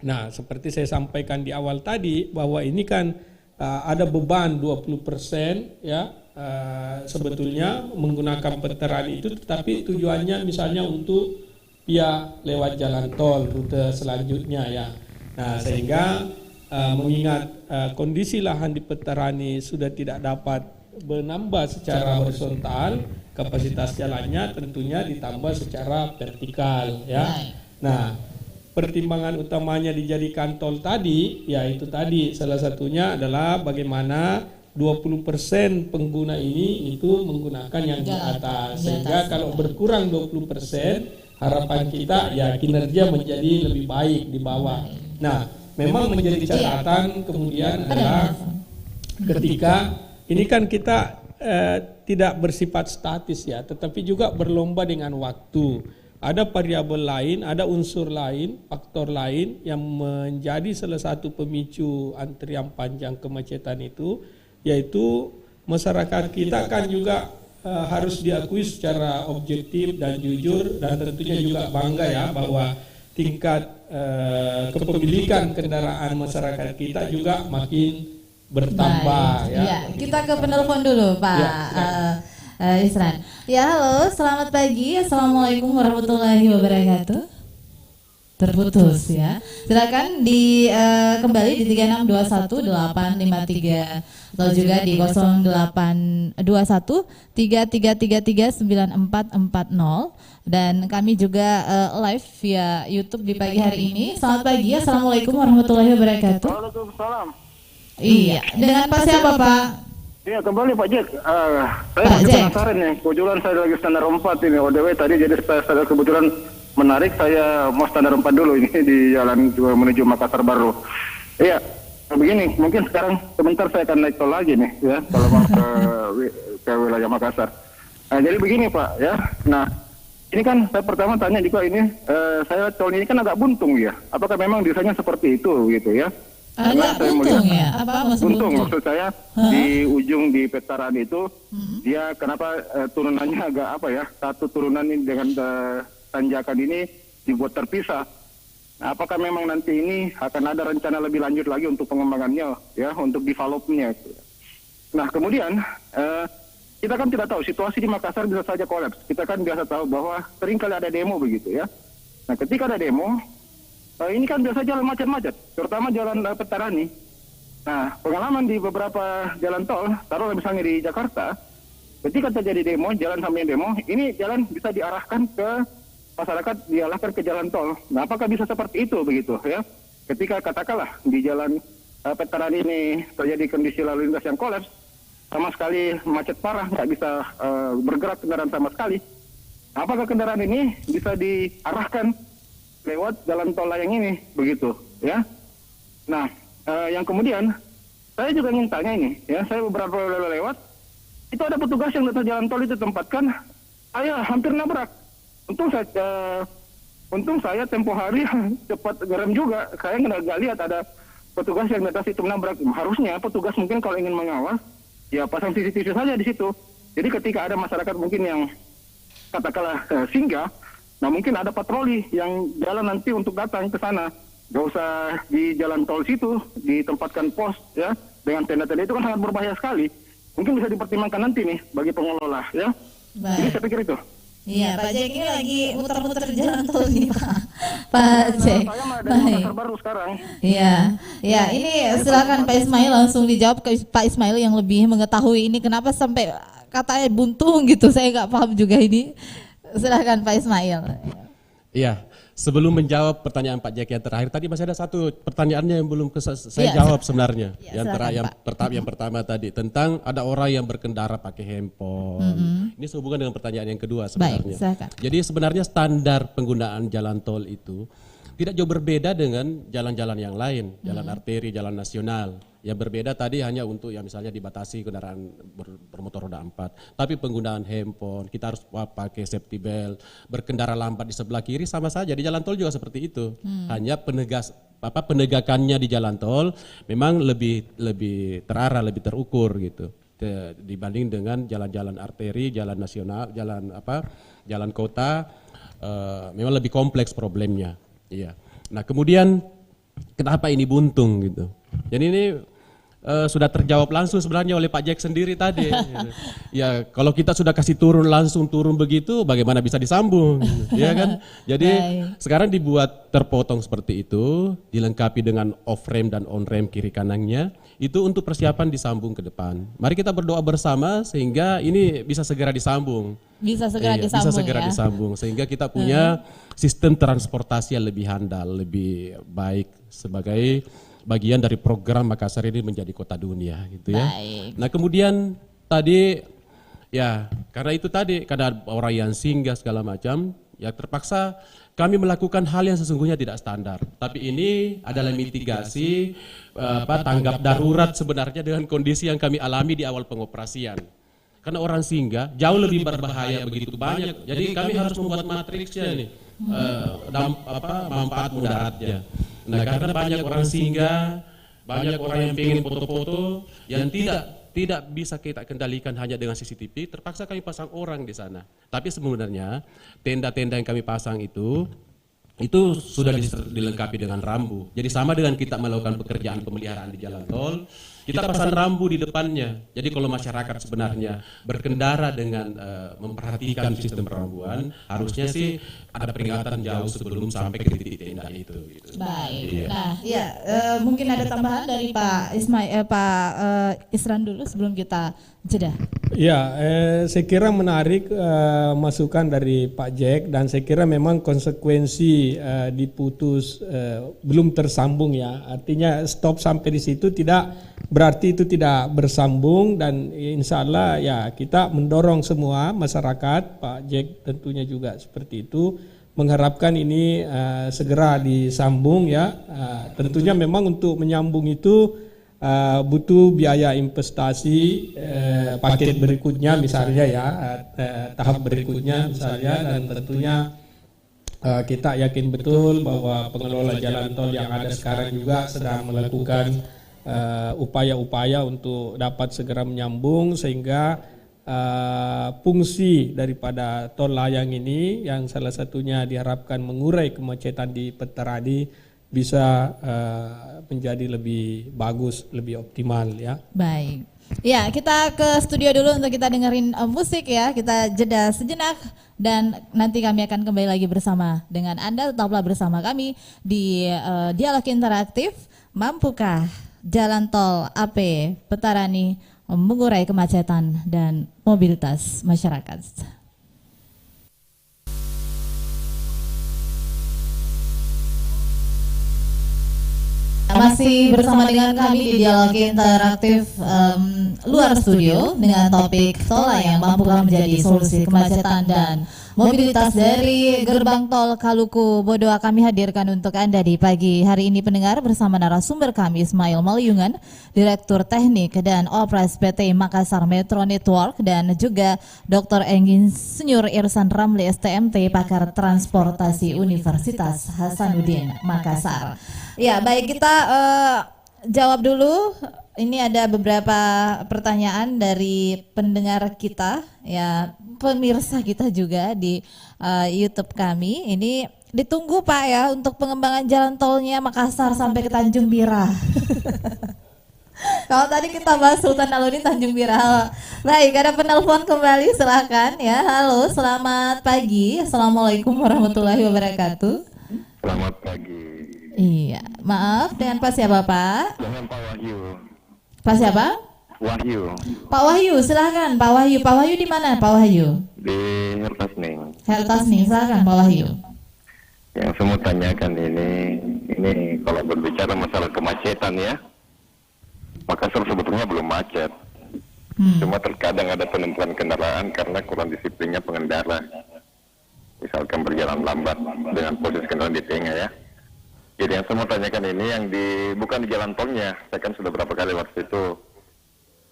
Nah, seperti saya sampaikan di awal tadi bahwa ini kan ada beban 20% ya sebetulnya menggunakan Petarani itu, tetapi tujuannya misalnya untuk via lewat jalan tol rute selanjutnya ya. Nah, sehingga mengingat kondisi lahan di Petarani sudah tidak dapat menambah secara horizontal, kapasitas jalannya tentunya ditambah secara vertikal ya. Nah, pertimbangan utamanya dijadikan tol tadi, yaitu tadi salah satunya adalah bagaimana 20% pengguna ini itu menggunakan yang di atas, sehingga kalau berkurang 20% harapan kita ya kinerja menjadi lebih baik di bawah. Nah, memang menjadi catatan kemudian adalah ketika ini kan kita tidak bersifat statis ya, tetapi juga berlomba dengan waktu. Ada variabel lain, ada unsur lain, faktor lain yang menjadi salah satu pemicu antrian panjang kemacetan itu, yaitu masyarakat kita kan juga harus diakui secara objektif dan jujur, dan tentunya juga bangga ya bahwa tingkat kepemilikan kendaraan masyarakat kita juga makin bertambah. Ya. Kita ke penelpon dulu Pak Isran. Ya, halo, selamat pagi. Assalamualaikum warahmatullahi wabarakatuh. Terputus ya. Silakan kembali di 3621-853 atau juga di 0821-3333-9440, dan kami juga live via YouTube di pagi hari ini. Selamat pagi. Assalamualaikum warahmatullahi wabarakatuh. Waalaikumsalam. Iya, dengan Pak siapa Pak? Iya, kembali Pak Jack. Saya Pak masih Jack. penasaran nih. Kebetulan saya lagi standar 4 ini ODW tadi, jadi saya kebetulan menarik, saya mau standar 4 dulu ini di jalan menuju Makassar Baru. Iya, begini, mungkin sekarang sebentar saya akan naik tol lagi nih ya, kalau mau ke wilayah Makassar. Nah, jadi begini Pak ya. Nah, ini kan saya pertama tanya juga ini, saya tol ini kan agak buntung ya. Apakah memang desainnya seperti itu gitu ya? Agak buntung ya? Apa maksud buntung? buntung? Maksud saya di ujung di Petaran itu dia kenapa turunannya agak apa ya? Satu turunan ini dengan tanjakan ini dibuat terpisah. Nah, apakah memang nanti ini akan ada rencana lebih lanjut lagi untuk pengembangannya ya, untuk developnya? Nah, kemudian kita kan tidak tahu situasi di Makassar bisa saja kolaps. Kita kan biasa tahu bahwa sering kali ada demo begitu ya. Nah, ketika ada demo ini kan biasa jalan macet-macet, terutama jalan Petarani. Nah, pengalaman di beberapa jalan tol, taruhlah misalnya di Jakarta, ketika terjadi demo, jalan sampai demo, ini jalan bisa diarahkan ke masyarakat, diarahkan ke jalan tol. Nah, apakah bisa seperti itu begitu ya? Ketika katakanlah di jalan Petarani ini terjadi kondisi lalu lintas yang kolaps, sama sekali macet parah, nggak bisa bergerak kendaraan sama sekali. Apakah kendaraan ini bisa diarahkan lewat jalan tol layang ini begitu ya? Nah, yang kemudian saya juga ingin tanya ini ya, saya beberapa lewat itu ada petugas yang di atas jalan tol itu tempatkan, saya hampir nabrak. Untung saya tempo hari cepat ngerem juga, saya nggak lihat ada petugas yang di atas itu menabrak. Harusnya petugas mungkin kalau ingin mengawas ya pasang CCTV saja di situ. Jadi ketika ada masyarakat mungkin yang katakanlah singgah, nah mungkin ada patroli yang jalan nanti untuk datang ke sana. Gak usah di jalan tol situ ditempatkan pos ya, dengan tenda-tenda itu kan sangat berbahaya sekali. Mungkin bisa dipertimbangkan nanti nih bagi pengelola ya. Jadi saya pikir itu. Iya, Pak Jack ini lagi muter-muter jalan tol nih Pak Jack. Saya mah dari Makassar Baru sekarang. Iya, ya ini silakan Pak Ismail langsung dijawab ke Pak Ismail yang lebih mengetahui ini kenapa sampai katanya buntung gitu. Saya nggak paham juga ini. Silakan Pak Ismail. Iya, sebelum menjawab pertanyaan Pak Jack yang terakhir tadi masih ada satu pertanyaannya yang belum saya jawab sebenarnya. Yang pertama tadi tentang ada orang yang berkendara pakai handphone. Ini sehubungan dengan pertanyaan yang kedua sebenarnya. Baik, jadi sebenarnya standar penggunaan jalan tol itu tidak jauh berbeda dengan jalan-jalan yang lain, jalan arteri, jalan nasional. Yang berbeda tadi hanya untuk yang misalnya dibatasi kendaraan bermotor roda 4. Tapi penggunaan handphone, kita harus pakai safety belt, berkendara lambat di sebelah kiri sama saja. Di jalan tol juga seperti itu. Hanya penegakannya di jalan tol memang lebih terarah, lebih terukur gitu. Dibanding dengan jalan-jalan arteri, jalan nasional, jalan kota, memang lebih kompleks problemnya. Iya. Nah, kemudian kenapa ini buntung gitu? Jadi ini sudah terjawab langsung sebenarnya oleh Pak Jack sendiri tadi. Ya, kalau kita sudah kasih langsung turun begitu, bagaimana bisa disambung? Ya kan? Jadi sekarang dibuat terpotong seperti itu, dilengkapi dengan off ramp dan on ramp kiri kanannya. Itu untuk persiapan disambung ke depan. Mari kita berdoa bersama sehingga ini bisa segera disambung. bisa segera disambung, bisa segera ya. disambung sehingga kita punya sistem transportasi yang lebih handal, lebih baik sebagai bagian dari program Makassar ini menjadi kota dunia gitu ya. Baik. Nah kemudian tadi ya karena orang yang singgah segala macam ya terpaksa kami melakukan hal yang sesungguhnya tidak standar. Tapi ini adalah mitigasi tanggap darurat sebenarnya dengan kondisi yang kami alami di awal pengoperasian. Karena orang singgah jauh lebih berbahaya begitu banyak. Jadi kami harus membuat matriksnya nih, manfaat mudaratnya. Nah karena banyak orang singgah, banyak orang yang ingin foto-foto yang tidak bisa kita kendalikan hanya dengan CCTV, terpaksa kami pasang orang di sana. Tapi sebenarnya tenda-tenda yang kami pasang itu sudah dilengkapi dengan rambu. Jadi sama dengan kita melakukan pekerjaan pemeliharaan di jalan tol, kita pasang rambu di depannya. Jadi kalau masyarakat sebenarnya berkendara dengan memperhatikan sistem rambuan, harusnya sih ada peringatan jauh sebelum sampai ke titik tenda itu. Gitu. Baik. Iya. Nah, ya mungkin ada tambahan dari Pak Isran dulu sebelum kita jeda. Ya, saya kira menarik masukan dari Pak Jack dan saya kira memang konsekuensi diputus belum tersambung ya. Artinya stop sampai di situ tidak berarti itu tidak bersambung dan insya Allah ya kita mendorong semua masyarakat, Pak Jack tentunya juga seperti itu, mengharapkan ini segera disambung ya. Tentunya memang untuk menyambung itu butuh biaya investasi paket berikutnya misalnya ya, tahap berikutnya misalnya, dan tentunya kita yakin betul bahwa pengelola jalan tol yang ada sekarang juga sedang melakukan upaya-upaya untuk dapat segera menyambung sehingga fungsi daripada tol layang ini yang salah satunya diharapkan mengurai kemacetan di Petaradi bisa menjadi lebih bagus, lebih optimal ya. Baik. Ya, kita ke studio dulu untuk kita dengerin musik ya. Kita jeda sejenak dan nanti kami akan kembali lagi bersama dengan Anda. Tetaplah bersama kami di Dialog Interaktif. Mampukah jalan tol AP Petarani mengurai kemacetan dan mobilitas masyarakat? Masih bersama dengan kami di Dialog Interaktif luar studio dengan topik tol yang mampukah menjadi solusi kemacetan dan mobilitas dari gerbang tol Kaluku Bodoa. Kami hadirkan untuk Anda di pagi hari ini pendengar bersama narasumber kami Ismail Malyungan, Direktur Teknik dan Operasi PT Makassar Metro Network, dan juga Dr. Insinyur Irsan Ramli STMT, Pakar Transportasi Universitas Hasanuddin Makassar. Ya, baik, kita jawab dulu. Ini ada beberapa pertanyaan dari pendengar kita, ya pemirsa kita juga di YouTube kami. Ini ditunggu Pak ya untuk pengembangan jalan tolnya Makassar sampai ke Tanjung Bira. Kalau tadi kita bahas Sultan Alauddin Tanjung Bira. Baik, ada penelpon kembali, silakan ya. Halo, selamat pagi. Assalamualaikum warahmatullahi wabarakatuh. Selamat pagi. Iya, maaf, dengan Pak siapa Pak? Dengan Pak Wahyu. Pak siapa? Wahyu Pak Wahyu, silakan Pak Wahyu. Pak Wahyu di mana Pak Wahyu? di Hertasning. Hertasning, silakan Pak Wahyu. Yang saya mau tanyakan ini kalau berbicara masalah kemacetan ya, Makassar sebetulnya belum macet. Cuma terkadang ada penumpukan kendaraan karena kurang disiplinnya pengendara. Misalkan berjalan lambat dengan posisi kendaraan di tengah ya. Jadi yang saya mau tanyakan ini yang bukan di jalan tolnya, saya kan sudah berapa kali lewat situ.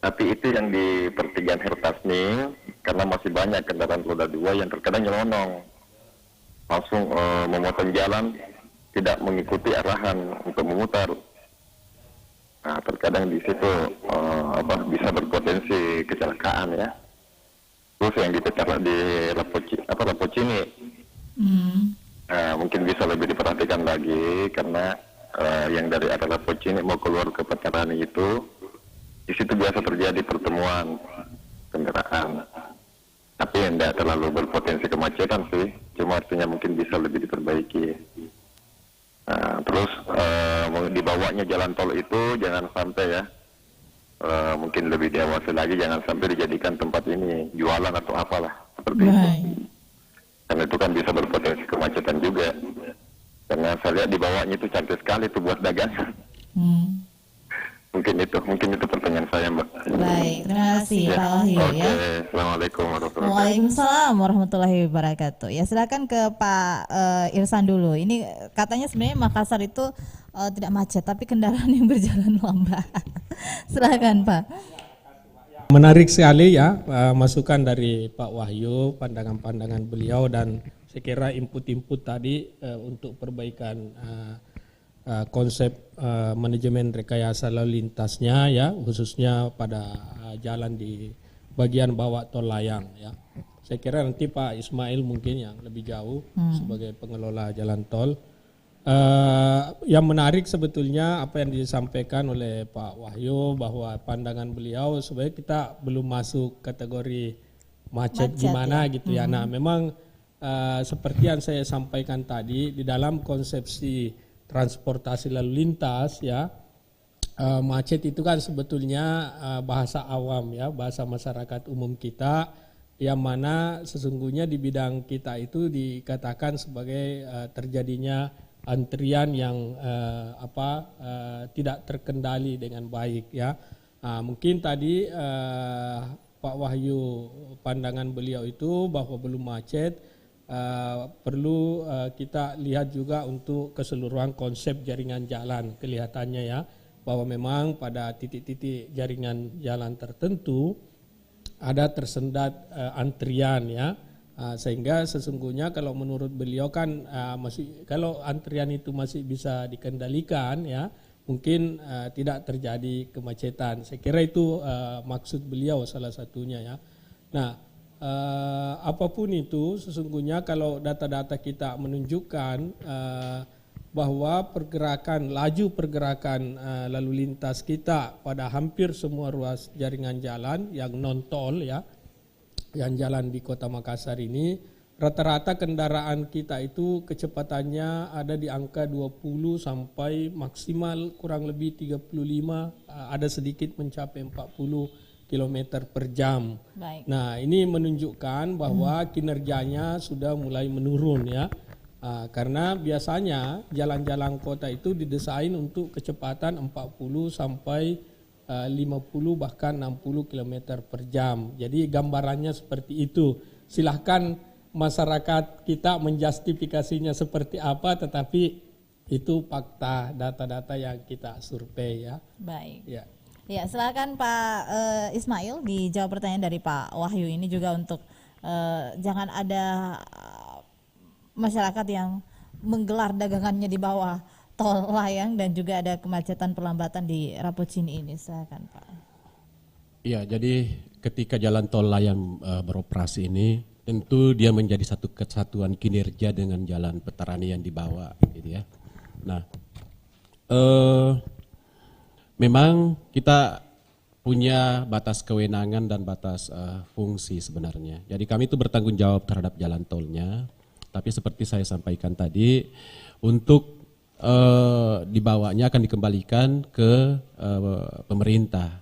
Tapi itu yang di pertigaan Hertasning, karena masih banyak kendaraan roda 2 yang terkadang nyelonong. Langsung memotong jalan, tidak mengikuti arahan untuk memutar. Nah, terkadang di situ bisa berpotensi kecelakaan ya. Terus yang di Lapocini. Mungkin bisa lebih diperhatikan lagi karena yang dari arah Lapocini mau keluar ke Petarani itu di situ biasa terjadi pertemuan kendaraan. Tapi tidak terlalu berpotensi kemacetan sih, cuma artinya mungkin bisa lebih diperbaiki. Terus dibawanya jalan tol itu jangan sampai ya, mungkin lebih diawasi lagi, jangan sampai dijadikan tempat ini jualan atau apalah. seperti itu. Baik. Karena itu kan bisa berpotensi kemacetan juga. Karena saya lihat di bawahnya itu cantik sekali tuh buat dagangan. Mungkin itu pertanyaan saya, Mbak. Baik, terima kasih Pak Wahyu Oke, ya. Assalamualaikum warahmatullahi wabarakatuh. Waalaikumsalam warahmatullahi wabarakatuh. Ya silakan ke Pak Irsan dulu. Ini katanya sebenarnya Makassar itu tidak macet, tapi kendaraan yang berjalan lambat. Silakan Pak. Menarik sekali ya masukan dari Pak Wahyu, pandangan-pandangan beliau, dan saya kira input-input tadi untuk perbaikan konsep manajemen rekayasa lalu lintasnya ya, khususnya pada jalan di bagian bawah tol layang ya. Saya kira nanti Pak Ismail mungkin yang lebih jauh sebagai pengelola jalan tol. Yang menarik sebetulnya apa yang disampaikan oleh Pak Wahyu, bahwa pandangan beliau sebenarnya kita belum masuk kategori macet gimana ya, gitu ya. Nah memang seperti yang saya sampaikan tadi, di dalam konsepsi transportasi lalu lintas ya, macet itu kan sebetulnya bahasa awam ya, bahasa masyarakat umum kita, yang mana sesungguhnya di bidang kita itu dikatakan sebagai terjadinya antrian yang tidak terkendali dengan baik ya. Mungkin tadi Pak Wahyu, pandangan beliau itu bahwa belum macet, perlu kita lihat juga untuk keseluruhan konsep jaringan jalan. Kelihatannya ya bahwa memang pada titik-titik jaringan jalan tertentu ada tersendat antrian ya, sehingga sesungguhnya kalau menurut beliau kan kalau antrian itu masih bisa dikendalikan ya, mungkin tidak terjadi kemacetan. Saya kira itu maksud beliau salah satunya ya. Nah apapun itu sesungguhnya kalau data-data kita menunjukkan bahwa laju pergerakan lalu lintas kita pada hampir semua ruas jaringan jalan yang non tol ya, yang jalan di Kota Makassar ini, rata-rata kendaraan kita itu kecepatannya ada di angka 20 sampai maksimal kurang lebih 35, ada sedikit mencapai 40 km per jam. Baik. Nah ini menunjukkan bahwa kinerjanya sudah mulai menurun ya, karena biasanya jalan-jalan kota itu didesain untuk kecepatan 40 sampai 50 bahkan 60 km per jam. Jadi gambarannya seperti itu. Silahkan masyarakat kita menjustifikasinya seperti apa, tetapi itu fakta data-data yang kita survei ya. Baik. Ya. Ya, silakan Pak Ismail dijawab pertanyaan dari Pak Wahyu ini juga untuk jangan ada masyarakat yang menggelar dagangannya di bawah tol layang dan juga ada kemacetan perlambatan di Rapocini ini. Silakan Pak. Iya, jadi ketika jalan tol layang beroperasi ini, tentu dia menjadi satu kesatuan kinerja dengan jalan Petaranian di bawah, gitu ya. Nah, memang kita punya batas kewenangan dan batas fungsi sebenarnya. Jadi kami itu bertanggung jawab terhadap jalan tolnya. Tapi seperti saya sampaikan tadi, untuk dibawanya akan dikembalikan ke pemerintah,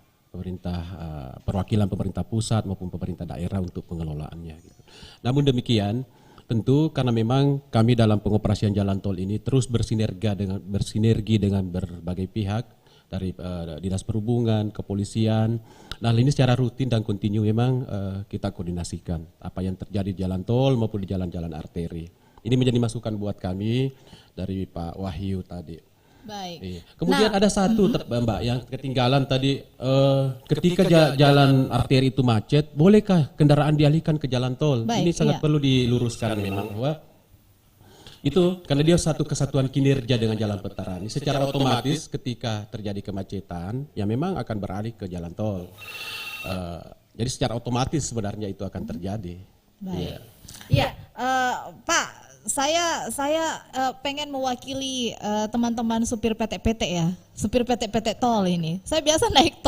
perwakilan pemerintah pusat maupun pemerintah daerah untuk pengelolaannya. Gitu. Namun demikian, tentu karena memang kami dalam pengoperasian jalan tol ini terus bersinergi dengan berbagai pihak, dari Dinas Perhubungan, Kepolisian. Nah ini secara rutin dan kontinu memang kita koordinasikan apa yang terjadi di jalan tol maupun di jalan-jalan arteri. Ini menjadi masukan buat kami dari Pak Wahyu tadi. Baik. Iya. Kemudian ada satu Mbak yang ketinggalan tadi, ketika jalan arteri itu macet, bolehkah kendaraan dialihkan ke jalan tol? Baik, ini sangat iya. perlu diluruskan memang bahwa itu karena dia satu kesatuan kinerja dengan jalan Petarani. Secara otomatis ketika terjadi kemacetan, ya memang akan beralih ke jalan tol. Jadi secara otomatis sebenarnya itu akan terjadi. Baik. Iya, Pak, saya pengen mewakili teman-teman supir PT-PT ya, supir PT-PT tol ini. Saya biasa naik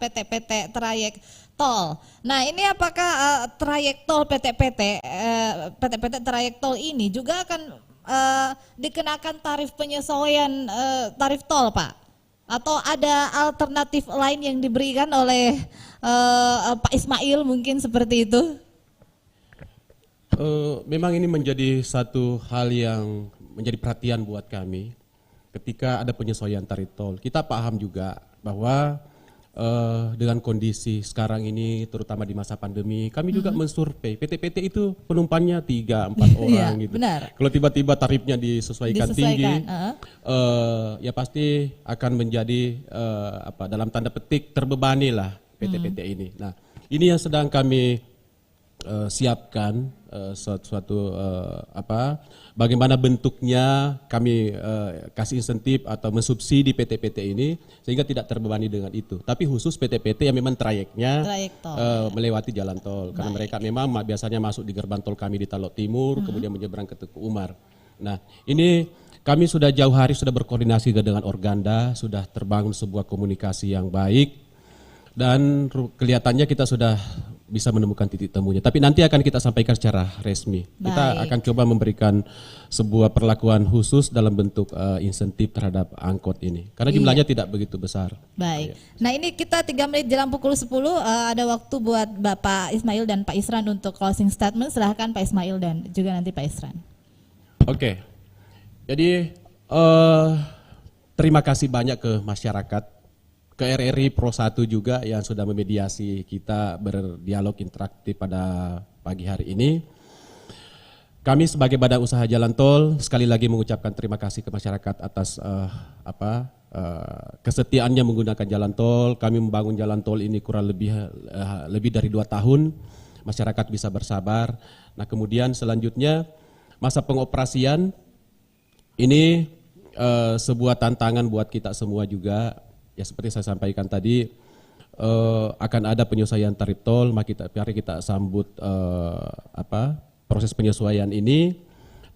PT-PT trayek tol. Nah ini apakah trayek tol PT-PT trayek tol ini juga akan dikenakan tarif penyesuaian tarif tol Pak? Atau ada alternatif lain yang diberikan oleh Pak Ismail mungkin seperti itu? Memang ini menjadi satu hal yang menjadi perhatian buat kami ketika ada penyesuaian tarif tol. Kita paham juga bahwa dengan kondisi sekarang ini, terutama di masa pandemi, kami juga mensurvei PT-PT itu penumpangnya 3-4 orang gitu. Benar. Kalau tiba-tiba tarifnya disesuaikan tinggi, ya pasti akan menjadi dalam tanda petik terbebani lah PT-PT ini. Nah, ini yang sedang kami siapkan suatu bagaimana bentuknya kami kasih insentif atau mensubsidi PT-PT ini sehingga tidak terbebani dengan itu. Tapi khusus PT-PT yang memang trayeknya melewati jalan tol. Karena mereka memang biasanya masuk di gerbang tol kami di Talok Timur, kemudian menyeberang ke Teguh Umar. Nah, ini kami sudah jauh hari sudah berkoordinasi dengan Organda, sudah terbangun sebuah komunikasi yang baik. Dan kelihatannya kita sudah bisa menemukan titik temunya. Tapi nanti akan kita sampaikan secara resmi. Kita akan coba memberikan sebuah perlakuan khusus dalam bentuk insentif terhadap angkot ini. Karena jumlahnya tidak begitu besar. Baik. Nah ini kita 3 menit jelang pukul 10. Ada waktu buat Bapak Ismail dan Pak Isran untuk closing statement. Silahkan Pak Ismail dan juga nanti Pak Isran. Oke. Jadi terima kasih banyak ke masyarakat, ke RRI Pro 1 juga yang sudah memediasi kita berdialog interaktif pada pagi hari ini. Kami sebagai Badan Usaha Jalan Tol sekali lagi mengucapkan terima kasih ke masyarakat atas kesetiaannya menggunakan jalan tol. Kami membangun jalan tol ini kurang lebih dari 2 tahun. Masyarakat bisa bersabar. Nah, kemudian selanjutnya masa pengoperasian ini sebuah tantangan buat kita semua juga. Ya seperti saya sampaikan tadi, akan ada penyesuaian tarif tol, mari kita sambut proses penyesuaian ini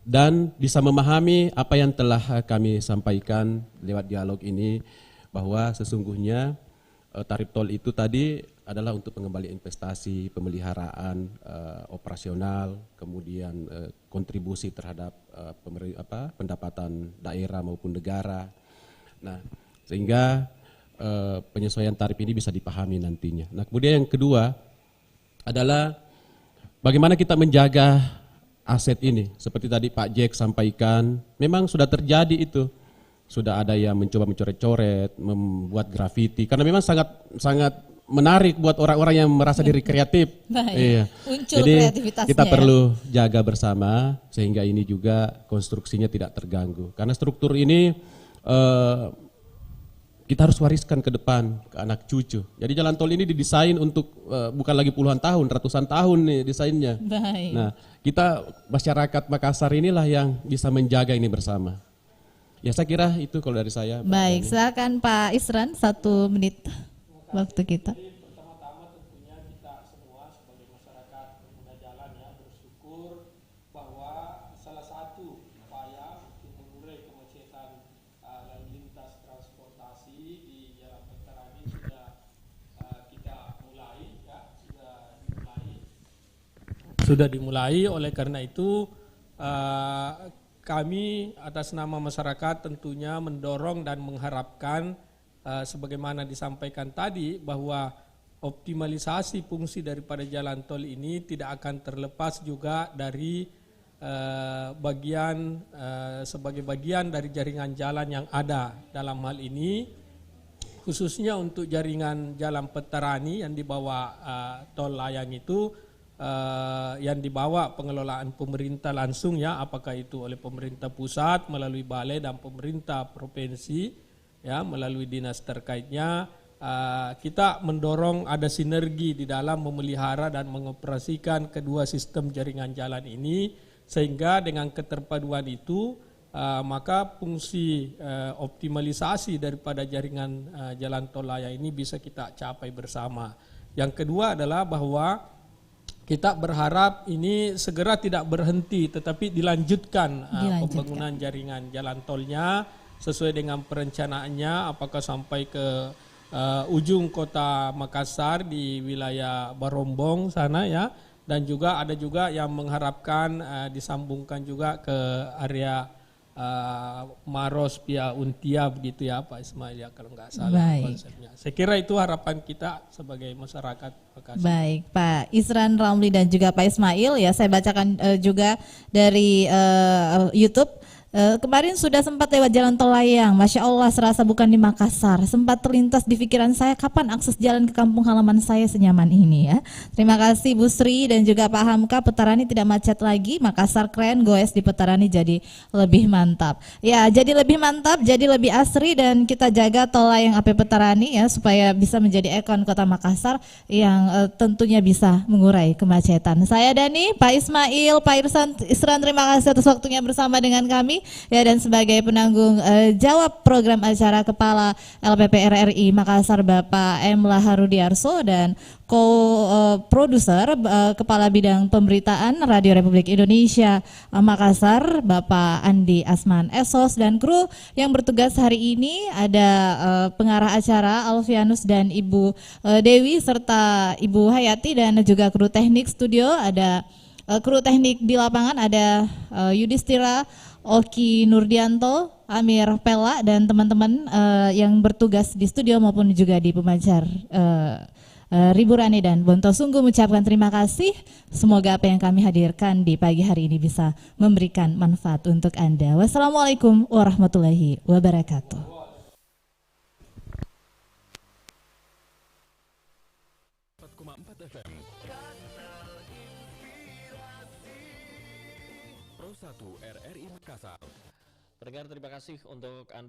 dan bisa memahami apa yang telah kami sampaikan lewat dialog ini, bahwa sesungguhnya tarif tol itu tadi adalah untuk pengembalian investasi, pemeliharaan operasional, kemudian kontribusi terhadap pendapatan daerah maupun negara. Nah, sehingga penyesuaian tarif ini bisa dipahami nantinya. Nah, kemudian yang kedua adalah bagaimana kita menjaga aset ini. Seperti tadi Pak Jack sampaikan, memang sudah terjadi itu. Sudah ada yang mencoba mencoret-coret, membuat grafiti, karena memang sangat menarik buat orang-orang yang merasa diri kreatif. Iya. Jadi kita perlu jaga bersama sehingga ini juga konstruksinya tidak terganggu. Karena struktur ini kita harus wariskan ke depan, ke anak cucu. Jadi jalan tol ini didesain untuk bukan lagi puluhan tahun, ratusan tahun nih desainnya. Baik. Nah, kita masyarakat Makassar inilah yang bisa menjaga ini bersama. Ya saya kira itu kalau dari saya. Baik, silakan Pak Isran, 1 menit waktu kita. Pertama-tama tentunya kita semua sebagai masyarakat pengguna jalan ya bersyukur bahwa salah satu upaya untuk mengurai kemacetan lalu lintas transportasi di Jalan Veteran ini sudah kita mulai ya, sudah dimulai. Oleh karena itu kami atas nama masyarakat tentunya mendorong dan mengharapkan sebagaimana disampaikan tadi bahwa optimalisasi fungsi daripada jalan tol ini tidak akan terlepas juga dari sebagai bagian dari jaringan jalan yang ada. Dalam hal ini khususnya untuk jaringan jalan Veterani yang dibawa tol layang itu yang dibawa pengelolaan pemerintah langsung ya, apakah itu oleh pemerintah pusat melalui balai dan pemerintah provinsi ya melalui dinas terkaitnya. Kita mendorong ada sinergi di dalam memelihara dan mengoperasikan kedua sistem jaringan jalan ini, sehingga dengan keterpaduan itu maka fungsi optimalisasi daripada jaringan jalan tol layang ini bisa kita capai bersama. Yang kedua adalah bahwa kita berharap ini segera tidak berhenti tetapi dilanjutkan pembangunan jaringan jalan tolnya sesuai dengan perencanaannya, apakah sampai ke ujung kota Makassar di wilayah Barombong sana ya, dan juga ada juga yang mengharapkan disambungkan juga ke area Maros Pia Untia begitu ya Pak Ismail ya kalau nggak salah Baik. konsepnya. Saya kira itu harapan kita sebagai masyarakat Makassar. Baik, Pak Isran Ramli dan juga Pak Ismail ya, saya bacakan juga dari YouTube. Kemarin sudah sempat lewat jalan tol layang, Masya Allah serasa bukan di Makassar. Sempat terlintas di pikiran saya kapan akses jalan ke kampung halaman saya senyaman ini ya. Terima kasih Bu Sri dan juga Pak Hamka, Petarani tidak macet lagi, Makassar keren, goes di Petarani jadi lebih mantap. Ya, jadi lebih mantap, jadi lebih asri dan kita jaga tol layang AP Petarani ya supaya bisa menjadi ikon Kota Makassar yang tentunya bisa mengurai kemacetan. Saya Dani, Pak Ismail, Pak Isran, terima kasih atas waktunya bersama dengan kami. Ya, dan sebagai penanggung jawab program acara Kepala LPP RRI Makassar Bapak M. Laharudiarso dan co-produser Kepala Bidang Pemberitaan Radio Republik Indonesia Makassar Bapak Andi Asman Esos dan kru yang bertugas hari ini ada pengarah acara Alfianus dan Ibu Dewi serta Ibu Hayati dan juga kru teknik studio ada kru teknik di lapangan ada Yudhistira Oki Nurdianto, Amir Pella dan teman-teman yang bertugas di studio maupun juga di pemancar Ribu Rani dan Bonto. Sungguh mengucapkan terima kasih. Semoga apa yang kami hadirkan di pagi hari ini bisa memberikan manfaat untuk Anda. Wassalamualaikum warahmatullahi wabarakatuh. Pendengar, terima kasih untuk Anda.